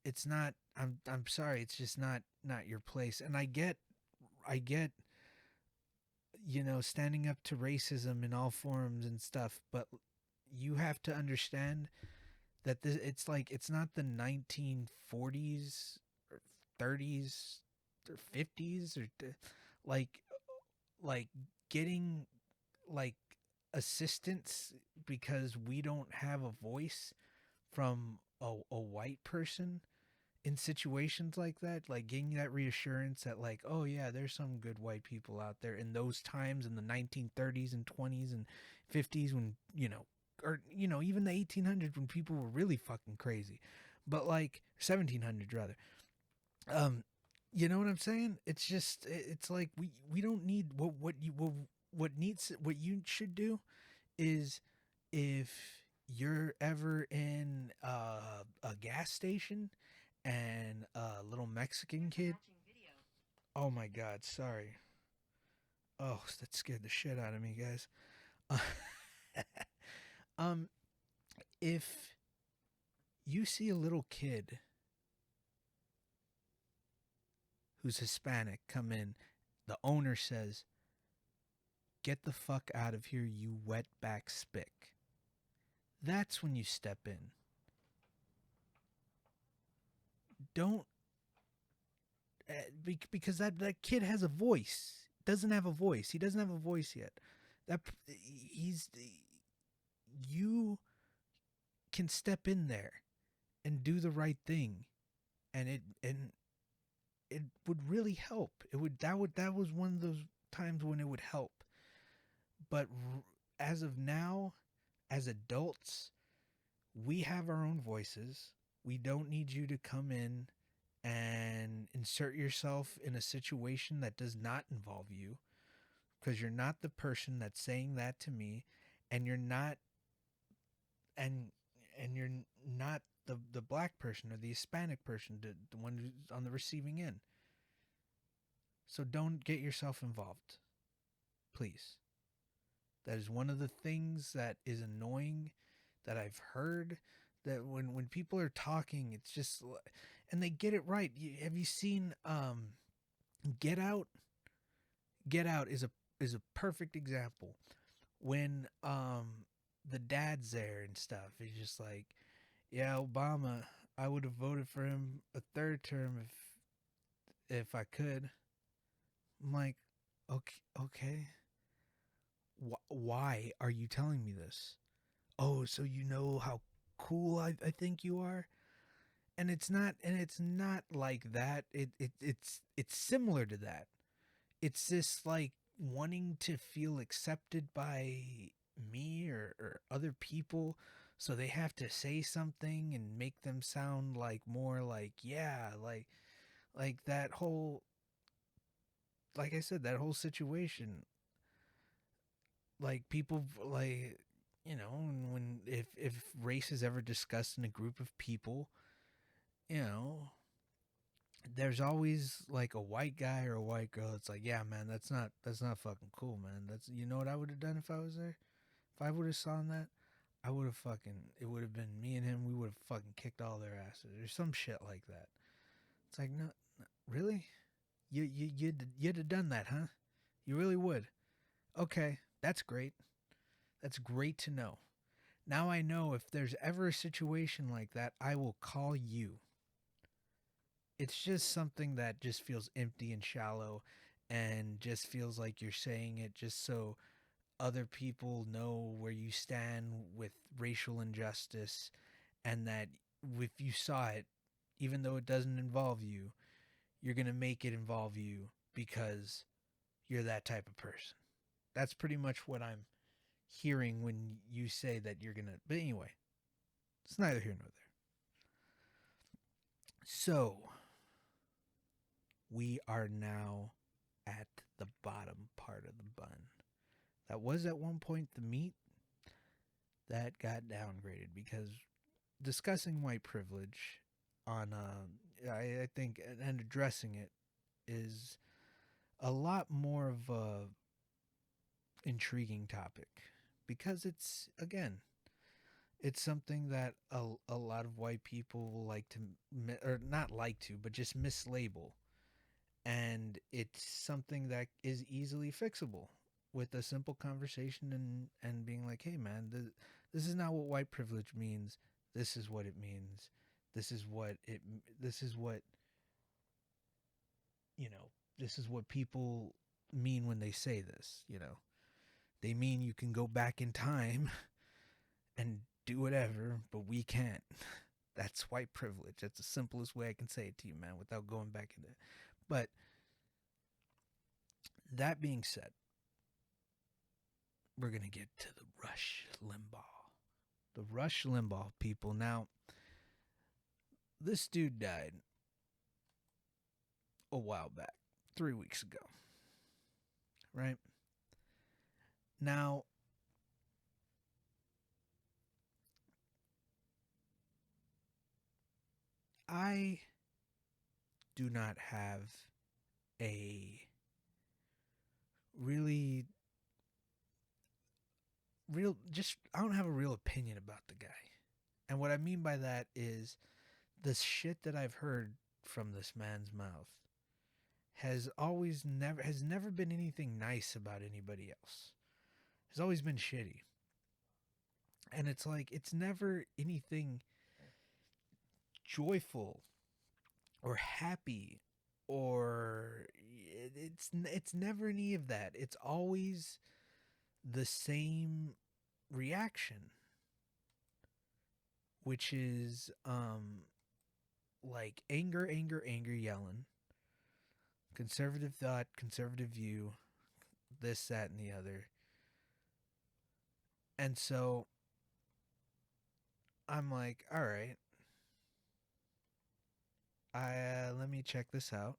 it's not, I'm sorry, it's just not your place. And I get standing up to racism in all forms and stuff, but you have to understand that it's not the 1940s or 30s or 50s or like getting like assistance because we don't have a voice from a white person in situations like that, like getting that reassurance that like, oh yeah, there's some good white people out there in those times in the 1930s and 20s and 50s when, or even the 1800s when people were really fucking crazy, but like 1700s rather. You know what I'm saying? It's just, it's like we don't need what you should do is, if you're ever in a gas station and a little Mexican kid. Oh my God, sorry. Oh, that scared the shit out of me, guys. um, if you see a little kid who's Hispanic come in, the owner says, "Get the fuck out of here, you wetback spick." That's when you step in. Don't, because that kid has a voice. Doesn't have a voice. He doesn't have a voice yet. That you can step in there and do the right thing, and it would really help. That was one of those times when it would help. But as of now, as adults, we have our own voices. We don't need you to come in and insert yourself in a situation that does not involve you, because you're not the person that's saying that to me, and you're not and you're not the black person or the Hispanic person, the one who's on the receiving end. So don't get yourself involved, please. That is one of the things that is annoying that I've heard, that when people are talking, it's just, and they get it right. Have you seen Get Out? Get Out is a perfect example. When the dad's there and stuff, he's just like, yeah, Obama, I would have voted for him a third term if I could. I'm like, okay. Why are you telling me this? Oh, so you know how cool I think you are? And it's not like that. It's similar to that. It's this like wanting to feel accepted by me or other people, so they have to say something and make them sound like more like, yeah, like that whole, like I said, that whole situation. Like people, like, when if race is ever discussed in a group of people, you know there's always like a white guy or a white girl. It's like, yeah, man, that's not fucking cool, man. That's, you know what I would have done if I was there? If I would have saw that, I would have fucking, it would have been me and him. We would have fucking kicked all their asses or some shit like that. It's like, no, no, really? You'd have done that, huh? You really would. Okay, that's great. That's great to know. Now I know if there's ever a situation like that, I will call you. It's just something that just feels empty and shallow, and just feels like you're saying it just so other people know where you stand with racial injustice, and that if you saw it, even though it doesn't involve you, you're going to make it involve you because you're that type of person. That's pretty much what I'm hearing when you say that you're going to. But anyway, it's neither here nor there. So, we are now at the bottom part of the bun. That was at one point the meat that got downgraded because discussing white privilege on, I think, and addressing it is a lot more of a intriguing topic, because it's, again, it's something that a lot of white people will like to, or not like to, but just mislabel, and it's something that is easily fixable with a simple conversation, and being like, hey man, this is not what white privilege means. This is what it means. This is what it this is what you know this is what people mean when they say this. They mean you can go back in time and do whatever, but we can't. That's white privilege. That's the simplest way I can say it to you, man, without going back into it. But that being said, we're going to get to the Rush Limbaugh. The Rush Limbaugh people. Now, this dude died a while back, 3 weeks ago, right? Now, I do not have a really I don't have a real opinion about the guy. And what I mean by that is the shit that I've heard from this man's mouth has never been anything nice about anybody else. It's always been shitty. And it's like, it's never anything joyful or happy, or it's never any of that. It's always the same reaction. which is like anger, anger, anger, yelling, conservative thought, conservative view, this, that, and the other. And so I'm like, all right, let me check this out.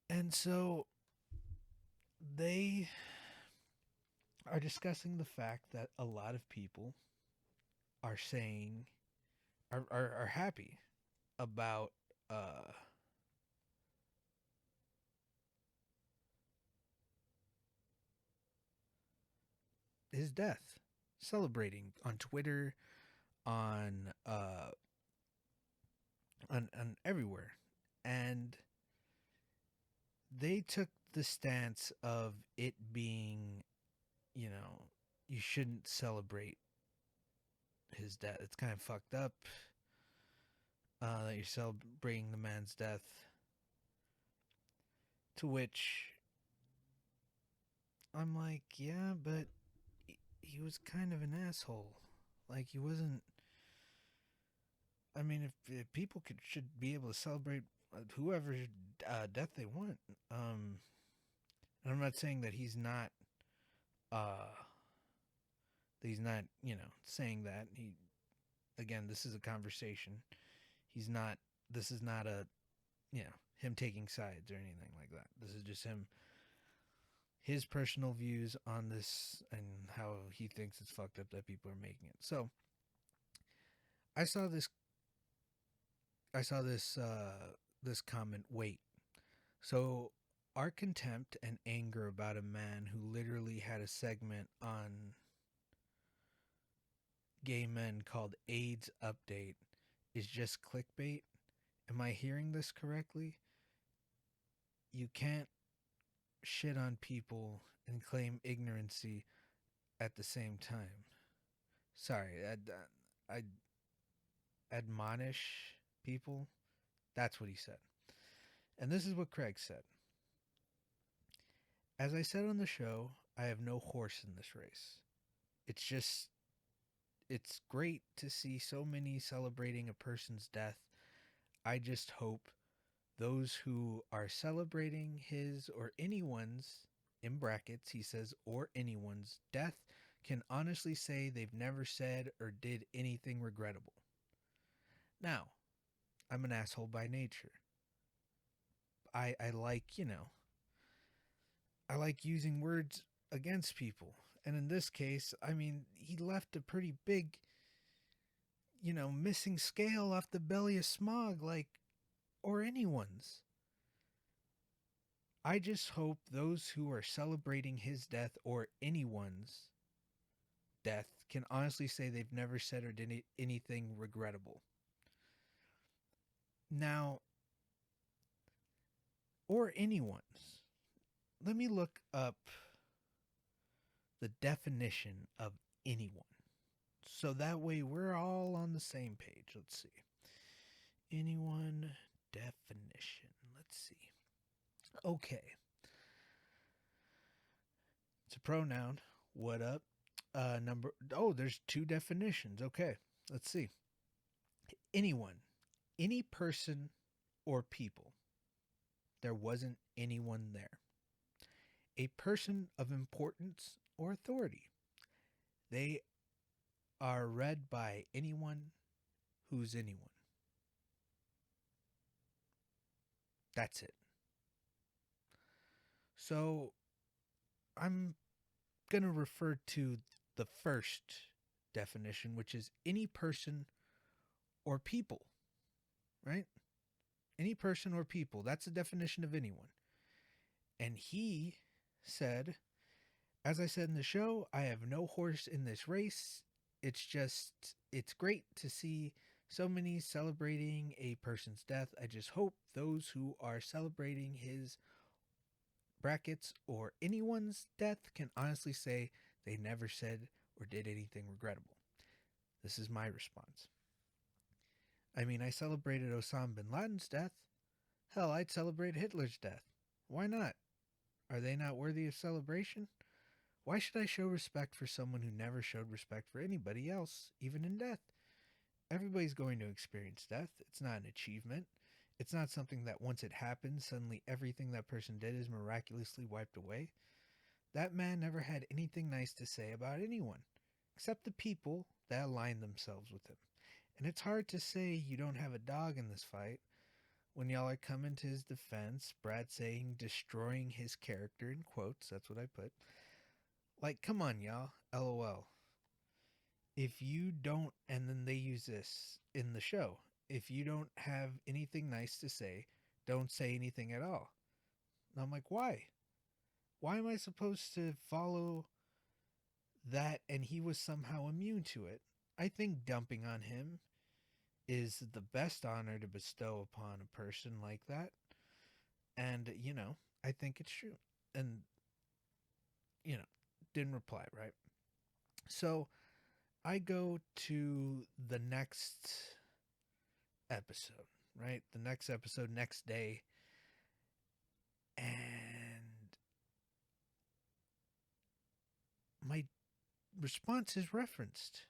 And so they are discussing the fact that a lot of people are saying are happy about his death, celebrating on Twitter, on on everywhere, and they took the stance of it being, you know, you shouldn't celebrate his death. It's kind of fucked up that you're celebrating the man's death. To which I'm like, yeah, but he was kind of an asshole. Like, he wasn't. I mean, if people should be able to celebrate whoever's death they want. And I'm not saying that uh, he's not, saying that. Again, this is a conversation. He's not. This is not a, him taking sides or anything like that. This is just his personal views on this and how he thinks it's fucked up that people are making it. So I saw this this comment. Wait, so our contempt and anger about a man who literally had a segment on gay men called AIDS Update is just clickbait? Am I hearing this correctly? You can't shit on people and claim ignorancy at the same time. Sorry, I admonish people. That's what he said. And this is what Craig said. As I said on the show, I have no horse in this race. It's great to see so many celebrating a person's death. I just hope those who are celebrating his or anyone's, in brackets, he says, or anyone's death can honestly say they've never said or did anything regrettable. Now, I'm an asshole by nature. I like, I like using words against people. And in this case, I mean, he left a pretty big, missing scale off the belly of Smog, like, or anyone's. I just hope those who are celebrating his death or anyone's death can honestly say they've never said or did anything regrettable. Now, or anyone's. Let me look up the definition of anyone. So that way we're all on the same page. Let's see. Anyone definition. Let's see. Okay. It's a pronoun. What up? There's two definitions. Okay. Let's see. Anyone. Any person or people. There wasn't anyone there. A person of importance or authority. They are read by anyone who's anyone. That's it. So I'm going to refer to the first definition, which is any person or people, right? Any person or people. That's the definition of anyone. And he said, as I said in the show, I have no horse in this race. It's great to see so many celebrating a person's death. I just hope those who are celebrating his brackets or anyone's death can honestly say they never said or did anything regrettable. This is my response. I mean, I celebrated Osama bin Laden's death. Hell, I'd celebrate Hitler's death. Why not? Are they not worthy of celebration? Why should I show respect for someone who never showed respect for anybody else, even in death? Everybody's going to experience death. It's not an achievement. It's not something that once it happens, suddenly everything that person did is miraculously wiped away. That man never had anything nice to say about anyone, except the people that aligned themselves with him. And it's hard to say you don't have a dog in this fight when y'all are coming to his defense, Brad saying destroying his character in quotes, that's what I put. Like, come on, y'all, LOL. If you don't, and then they use this in the show, if you don't have anything nice to say, don't say anything at all. And I'm like, why? Why am I supposed to follow that and he was somehow immune to it? I think dumping on him is the best honor to bestow upon a person like that. And, I think it's true. And, you know, didn't reply, right? So I go to the next episode, right? The next episode, next day. And my response is referenced.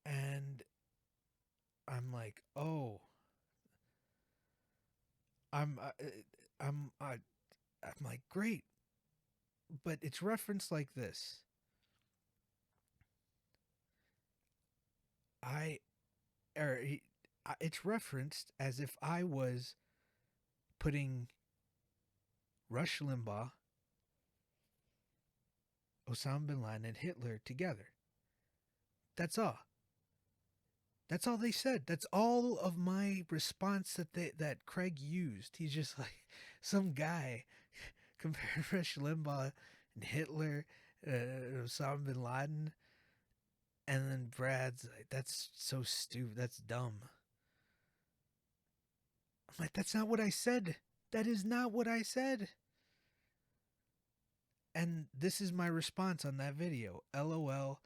And I'm like, oh, I'm, uh, I'm, uh, I'm like, great, but it's referenced like this. I, or it's referenced as if I was putting Rush Limbaugh, Osama bin Laden, and Hitler together. That's all. That's all they said. That's all of my response that Craig used. He's just like some guy comparing Rush Limbaugh and Hitler, Osama bin Laden, and then Brad's like, "That's so stupid. That's dumb." I'm like, "That's not what I said. That is not what I said." And this is my response on that video. LOL.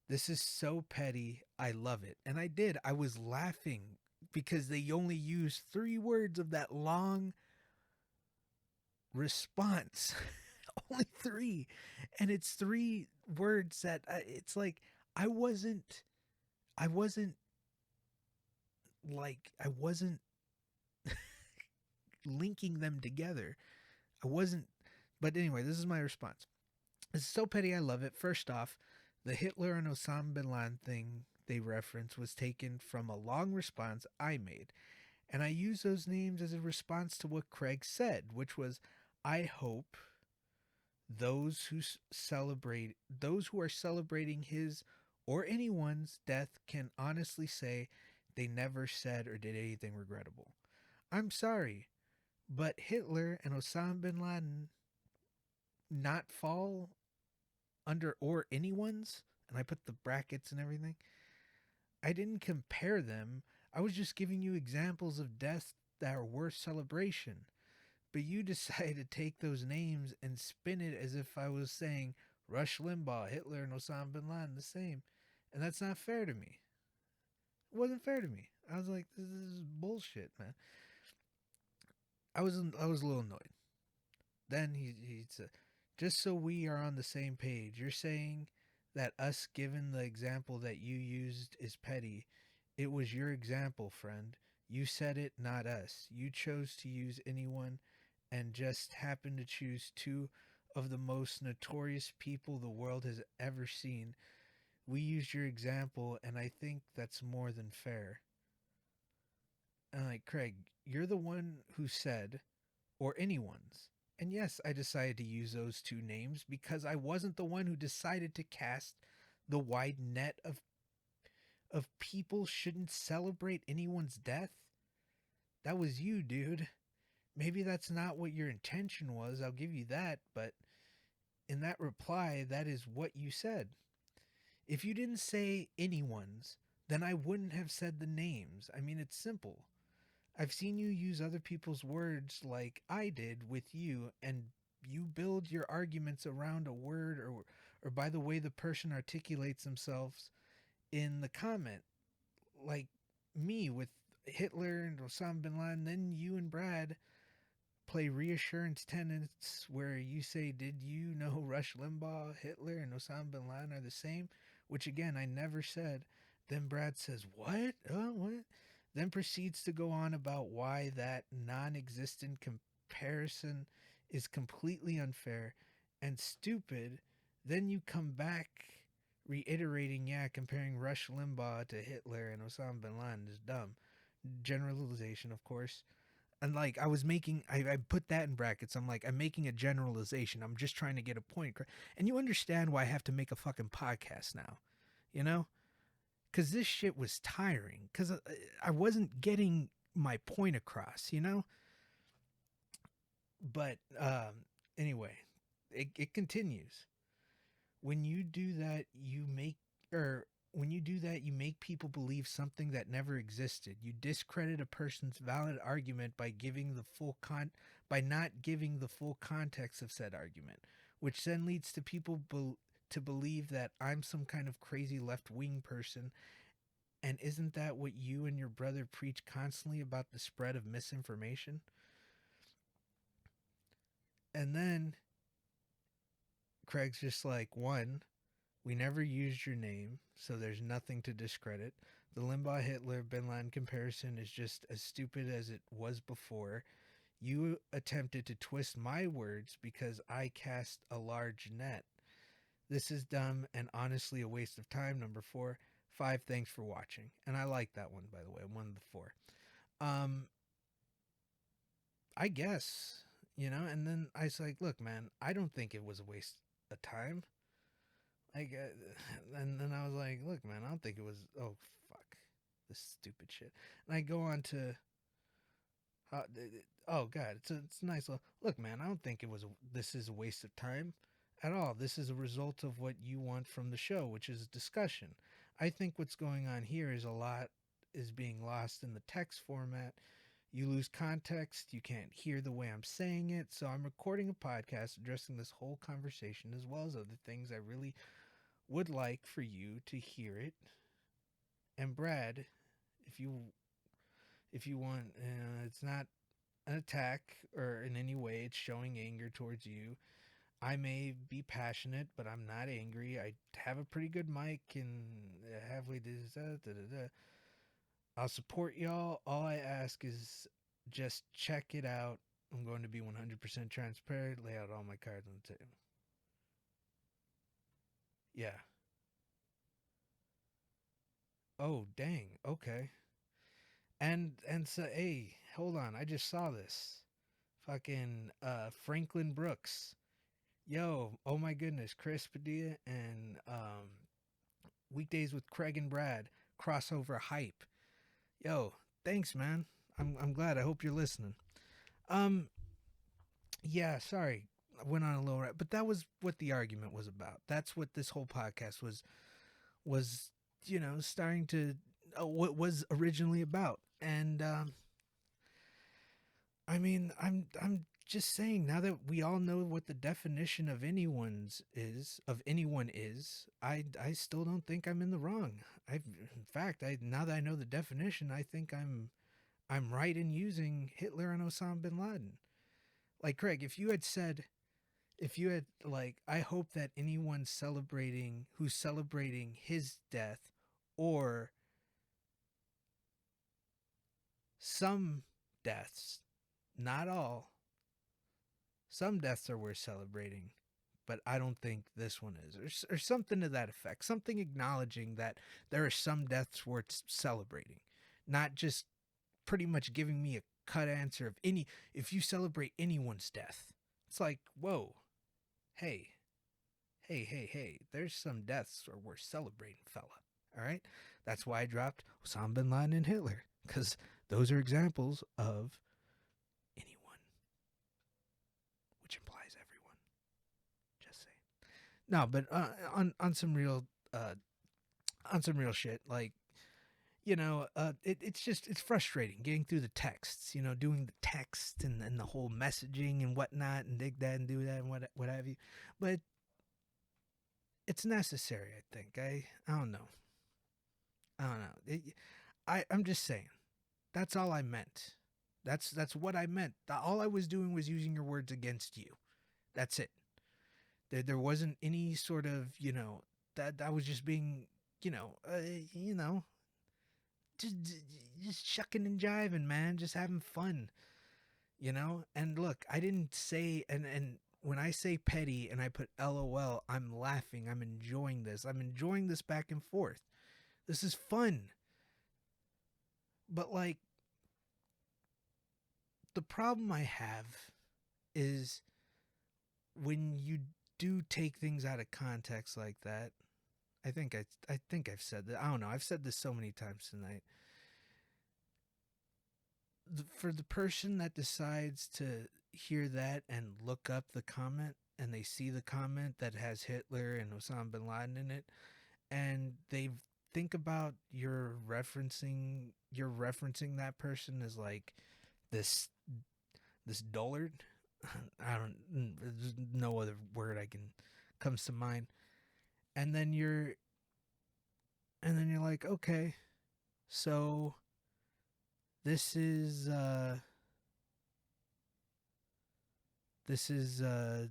This is so petty. I love it. And I did. I was laughing because they only used 3 words of that long response. Only 3. And it's 3 words that it's like I wasn't I wasn't linking them together. I wasn't. But anyway, this is my response. It's so petty. I love it. First off, the Hitler and Osama bin Laden thing they reference was taken from a long response I made. And I use those names as a response to what Craig said, which was, I hope those who are celebrating his or anyone's death can honestly say they never said or did anything regrettable. I'm sorry, but Hitler and Osama bin Laden not fall under or anyone's, and I put the brackets and everything. I didn't compare them. I was just giving you examples of deaths that are worth celebration. But you decided to take those names and spin it as if I was saying Rush Limbaugh, Hitler, and Osama bin Laden the same. And that's not fair to me. It wasn't fair to me. I was like, this is bullshit, man. I was a little annoyed. Then he said, just so we are on the same page, you're saying that us given the example that you used is petty. It was your example, friend. You said it, not us. You chose to use anyone and just happened to choose 2 of the most notorious people the world has ever seen. We used your example, and I think that's more than fair. And I'm like, Craig, you're the one who said, or anyone's. And yes, I decided to use those 2 names because I wasn't the one who decided to cast the wide net of people shouldn't celebrate anyone's death. That was you, dude. Maybe that's not what your intention was, I'll give you that, but in that reply, that is what you said. If you didn't say anyone's, then I wouldn't have said the names. I mean, it's simple. I've seen you use other people's words like I did with you, and you build your arguments around a word or by the way the person articulates themselves in the comment. Like me with Hitler and Osama bin Laden, then you and Brad play reassurance tenants where you say, "Did you know Rush Limbaugh, Hitler, and Osama bin Laden are the same?" Which again, I never said. Then Brad says, "What? What?" Then proceeds to go on about why that non-existent comparison is completely unfair and stupid. Then you come back reiterating, yeah, comparing Rush Limbaugh to Hitler and Osama bin Laden is dumb. Generalization, of course. And like I was making, I put that in brackets. I'm like, I'm making a generalization. I'm just trying to get a point. And you understand why I have to make a fucking podcast now, you know? Because this shit was tiring. Because I wasn't getting my point across, you know? But anyway, it continues. When you do that, you make, or when you do that, you make people believe something that never existed. You discredit a person's valid argument by by not giving the full context of said argument, which then leads to people to believe that I'm some kind of crazy left-wing person. And isn't that what you and your brother preach constantly about the spread of misinformation? And then Craig's just like, one, we never used your name, so there's nothing to discredit. The Limbaugh Hitler Bin Laden comparison is just as stupid as it was before. You attempted to twist my words because I cast a large net. This is dumb and honestly a waste of time. Number 4. 5, thanks for watching. And I like that one, by the way, one of the 4. I guess, and then I was like, look, man, I don't think it was a waste of time. Like, and then I was like, look, man, I don't think it was. Oh, fuck, this stupid shit. And I go on to, oh god, it's a nice little look, man. I don't think this is a waste of time at all. This is a result of what you want from the show, which is discussion. I think what's going on here is a lot is being lost in the text format. You lose context. You can't hear the way I'm saying it. So I'm recording a podcast addressing this whole conversation as well as other things I really would like for you to hear it. And Brad, if you want, it's not an attack or in any way it's showing anger towards you. I may be passionate, but I'm not angry. I have a pretty good mic and halfway I'll support y'all. All I ask is just check it out. I'm going to be 100% transparent, lay out all my cards on the table. Yeah. Oh, dang. Okay. And so, hey, hold on. I just saw this. Fucking Franklin Brooks. Yo, oh my goodness, Chris Padilla and Weekdays with Craig and Brad crossover hype. Yo, thanks, man. I'm glad. I hope you're listening. Yeah, sorry. I went on a little but that was what the argument was about. That's what this whole podcast was starting to what was originally about. And I mean, I'm just saying, now that we all know what the definition of anyone is, I still don't think I'm in the wrong. In fact, now that I know the definition, I think I'm right in using Hitler and Osama bin Laden. Like, Craig, if you had like, I hope that anyone who's celebrating his death, or some deaths, not all, some deaths are worth celebrating, but I don't think this one is, or something to that effect. Something acknowledging that there are some deaths worth celebrating, not just pretty much giving me a cut answer of if you celebrate anyone's death. It's like, whoa, hey, there's some deaths are worth celebrating, fella. All right, that's why I dropped Osama bin Laden and Hitler, because those are examples of anyone, which implies everyone. Just saying. No, but on some real shit, like, it's frustrating getting through the texts, doing the text and the whole messaging and whatnot, and dig that and do that and what have you. But it's necessary, I think. I don't know. I'm just saying. That's all I meant. That's what I meant. All I was doing was using your words against you. That's it. There wasn't any sort of, that I was just being, you know, uh, you know, just just shucking and jiving, man, just having fun. And look, I didn't say, and when I say petty and I put LOL, I'm laughing. I'm enjoying this. I'm enjoying this back and forth. This is fun. But like, the problem I have is when you do take things out of context like that. I think I've said that. I don't know. I've said this so many times tonight. For the person that decides to hear that and look up the comment and they see the comment that has Hitler and Osama bin Laden in it, and they think about you're referencing that person as like this this dullard. I don't. There's no other word I can comes to mind. And then you're like, okay, so this is this is a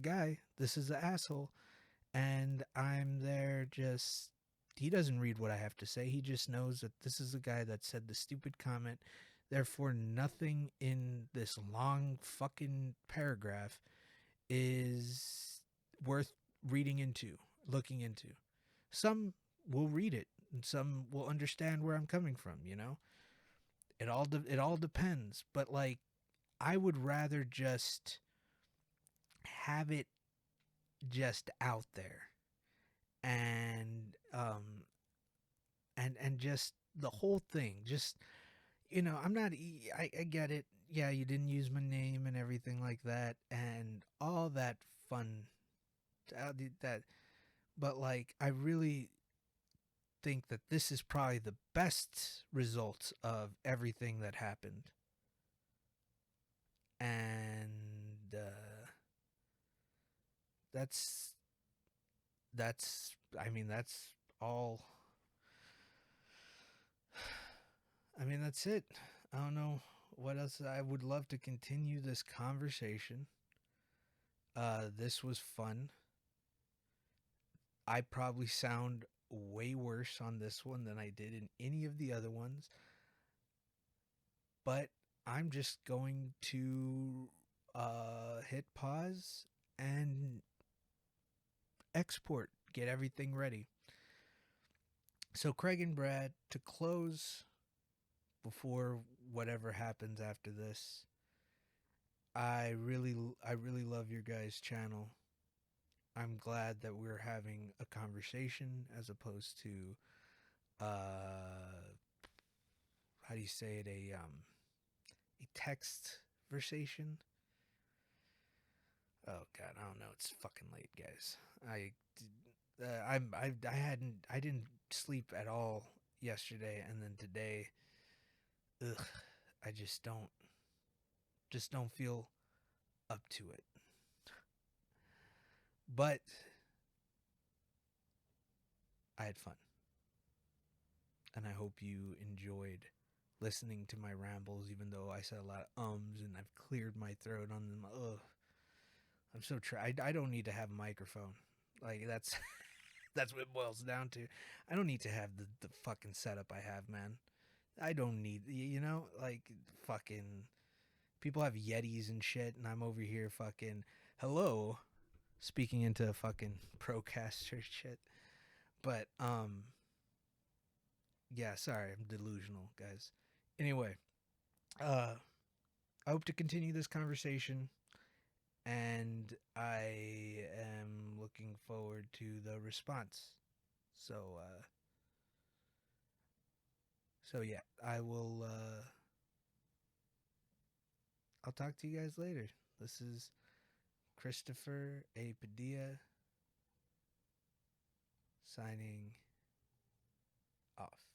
guy, this is an asshole, and I'm there just. He doesn't read what I have to say. He just knows that this is a guy that said the stupid comment. Therefore, nothing in this long fucking paragraph is worth reading into, looking into. Some will read it, and some will understand where I'm coming from. It all depends. But like, I would rather just have it just out there, and and just the whole thing. Just I'm not. I get it. Yeah, you didn't use my name and everything like that, and all that fun. That, but like, I really think that this is probably the best results of everything that happened, and that's I mean, that's all. I mean, that's it. I don't know what else. I would love to continue this conversation. This was fun. I probably sound way worse on this one than I did in any of the other ones, but I'm just going to hit pause and export, get everything ready. So, Craig and Brad, to close before whatever happens after this, I really love your guys' channel. I'm glad that we're having a conversation as opposed to how do you say it, a text versation. Oh god, I don't know. It's fucking late, guys. I didn't sleep at all yesterday, and then today, ugh, I just don't feel up to it. But I had fun, and I hope you enjoyed listening to my rambles, even though I said a lot of ums and I've cleared my throat on them. Ugh, I'm so I don't need to have a microphone. Like, that's that's what it boils down to. I don't need to have the fucking setup I have, man. I don't need, like, fucking people have Yetis and shit, and I'm over here fucking hello, speaking into fucking Procaster shit. But yeah, sorry, I'm delusional, guys. Anyway, uh, I hope to continue this conversation, and I am looking forward to the response. So, yeah, I'll talk to you guys later. This is Christopher A. Padilla signing off.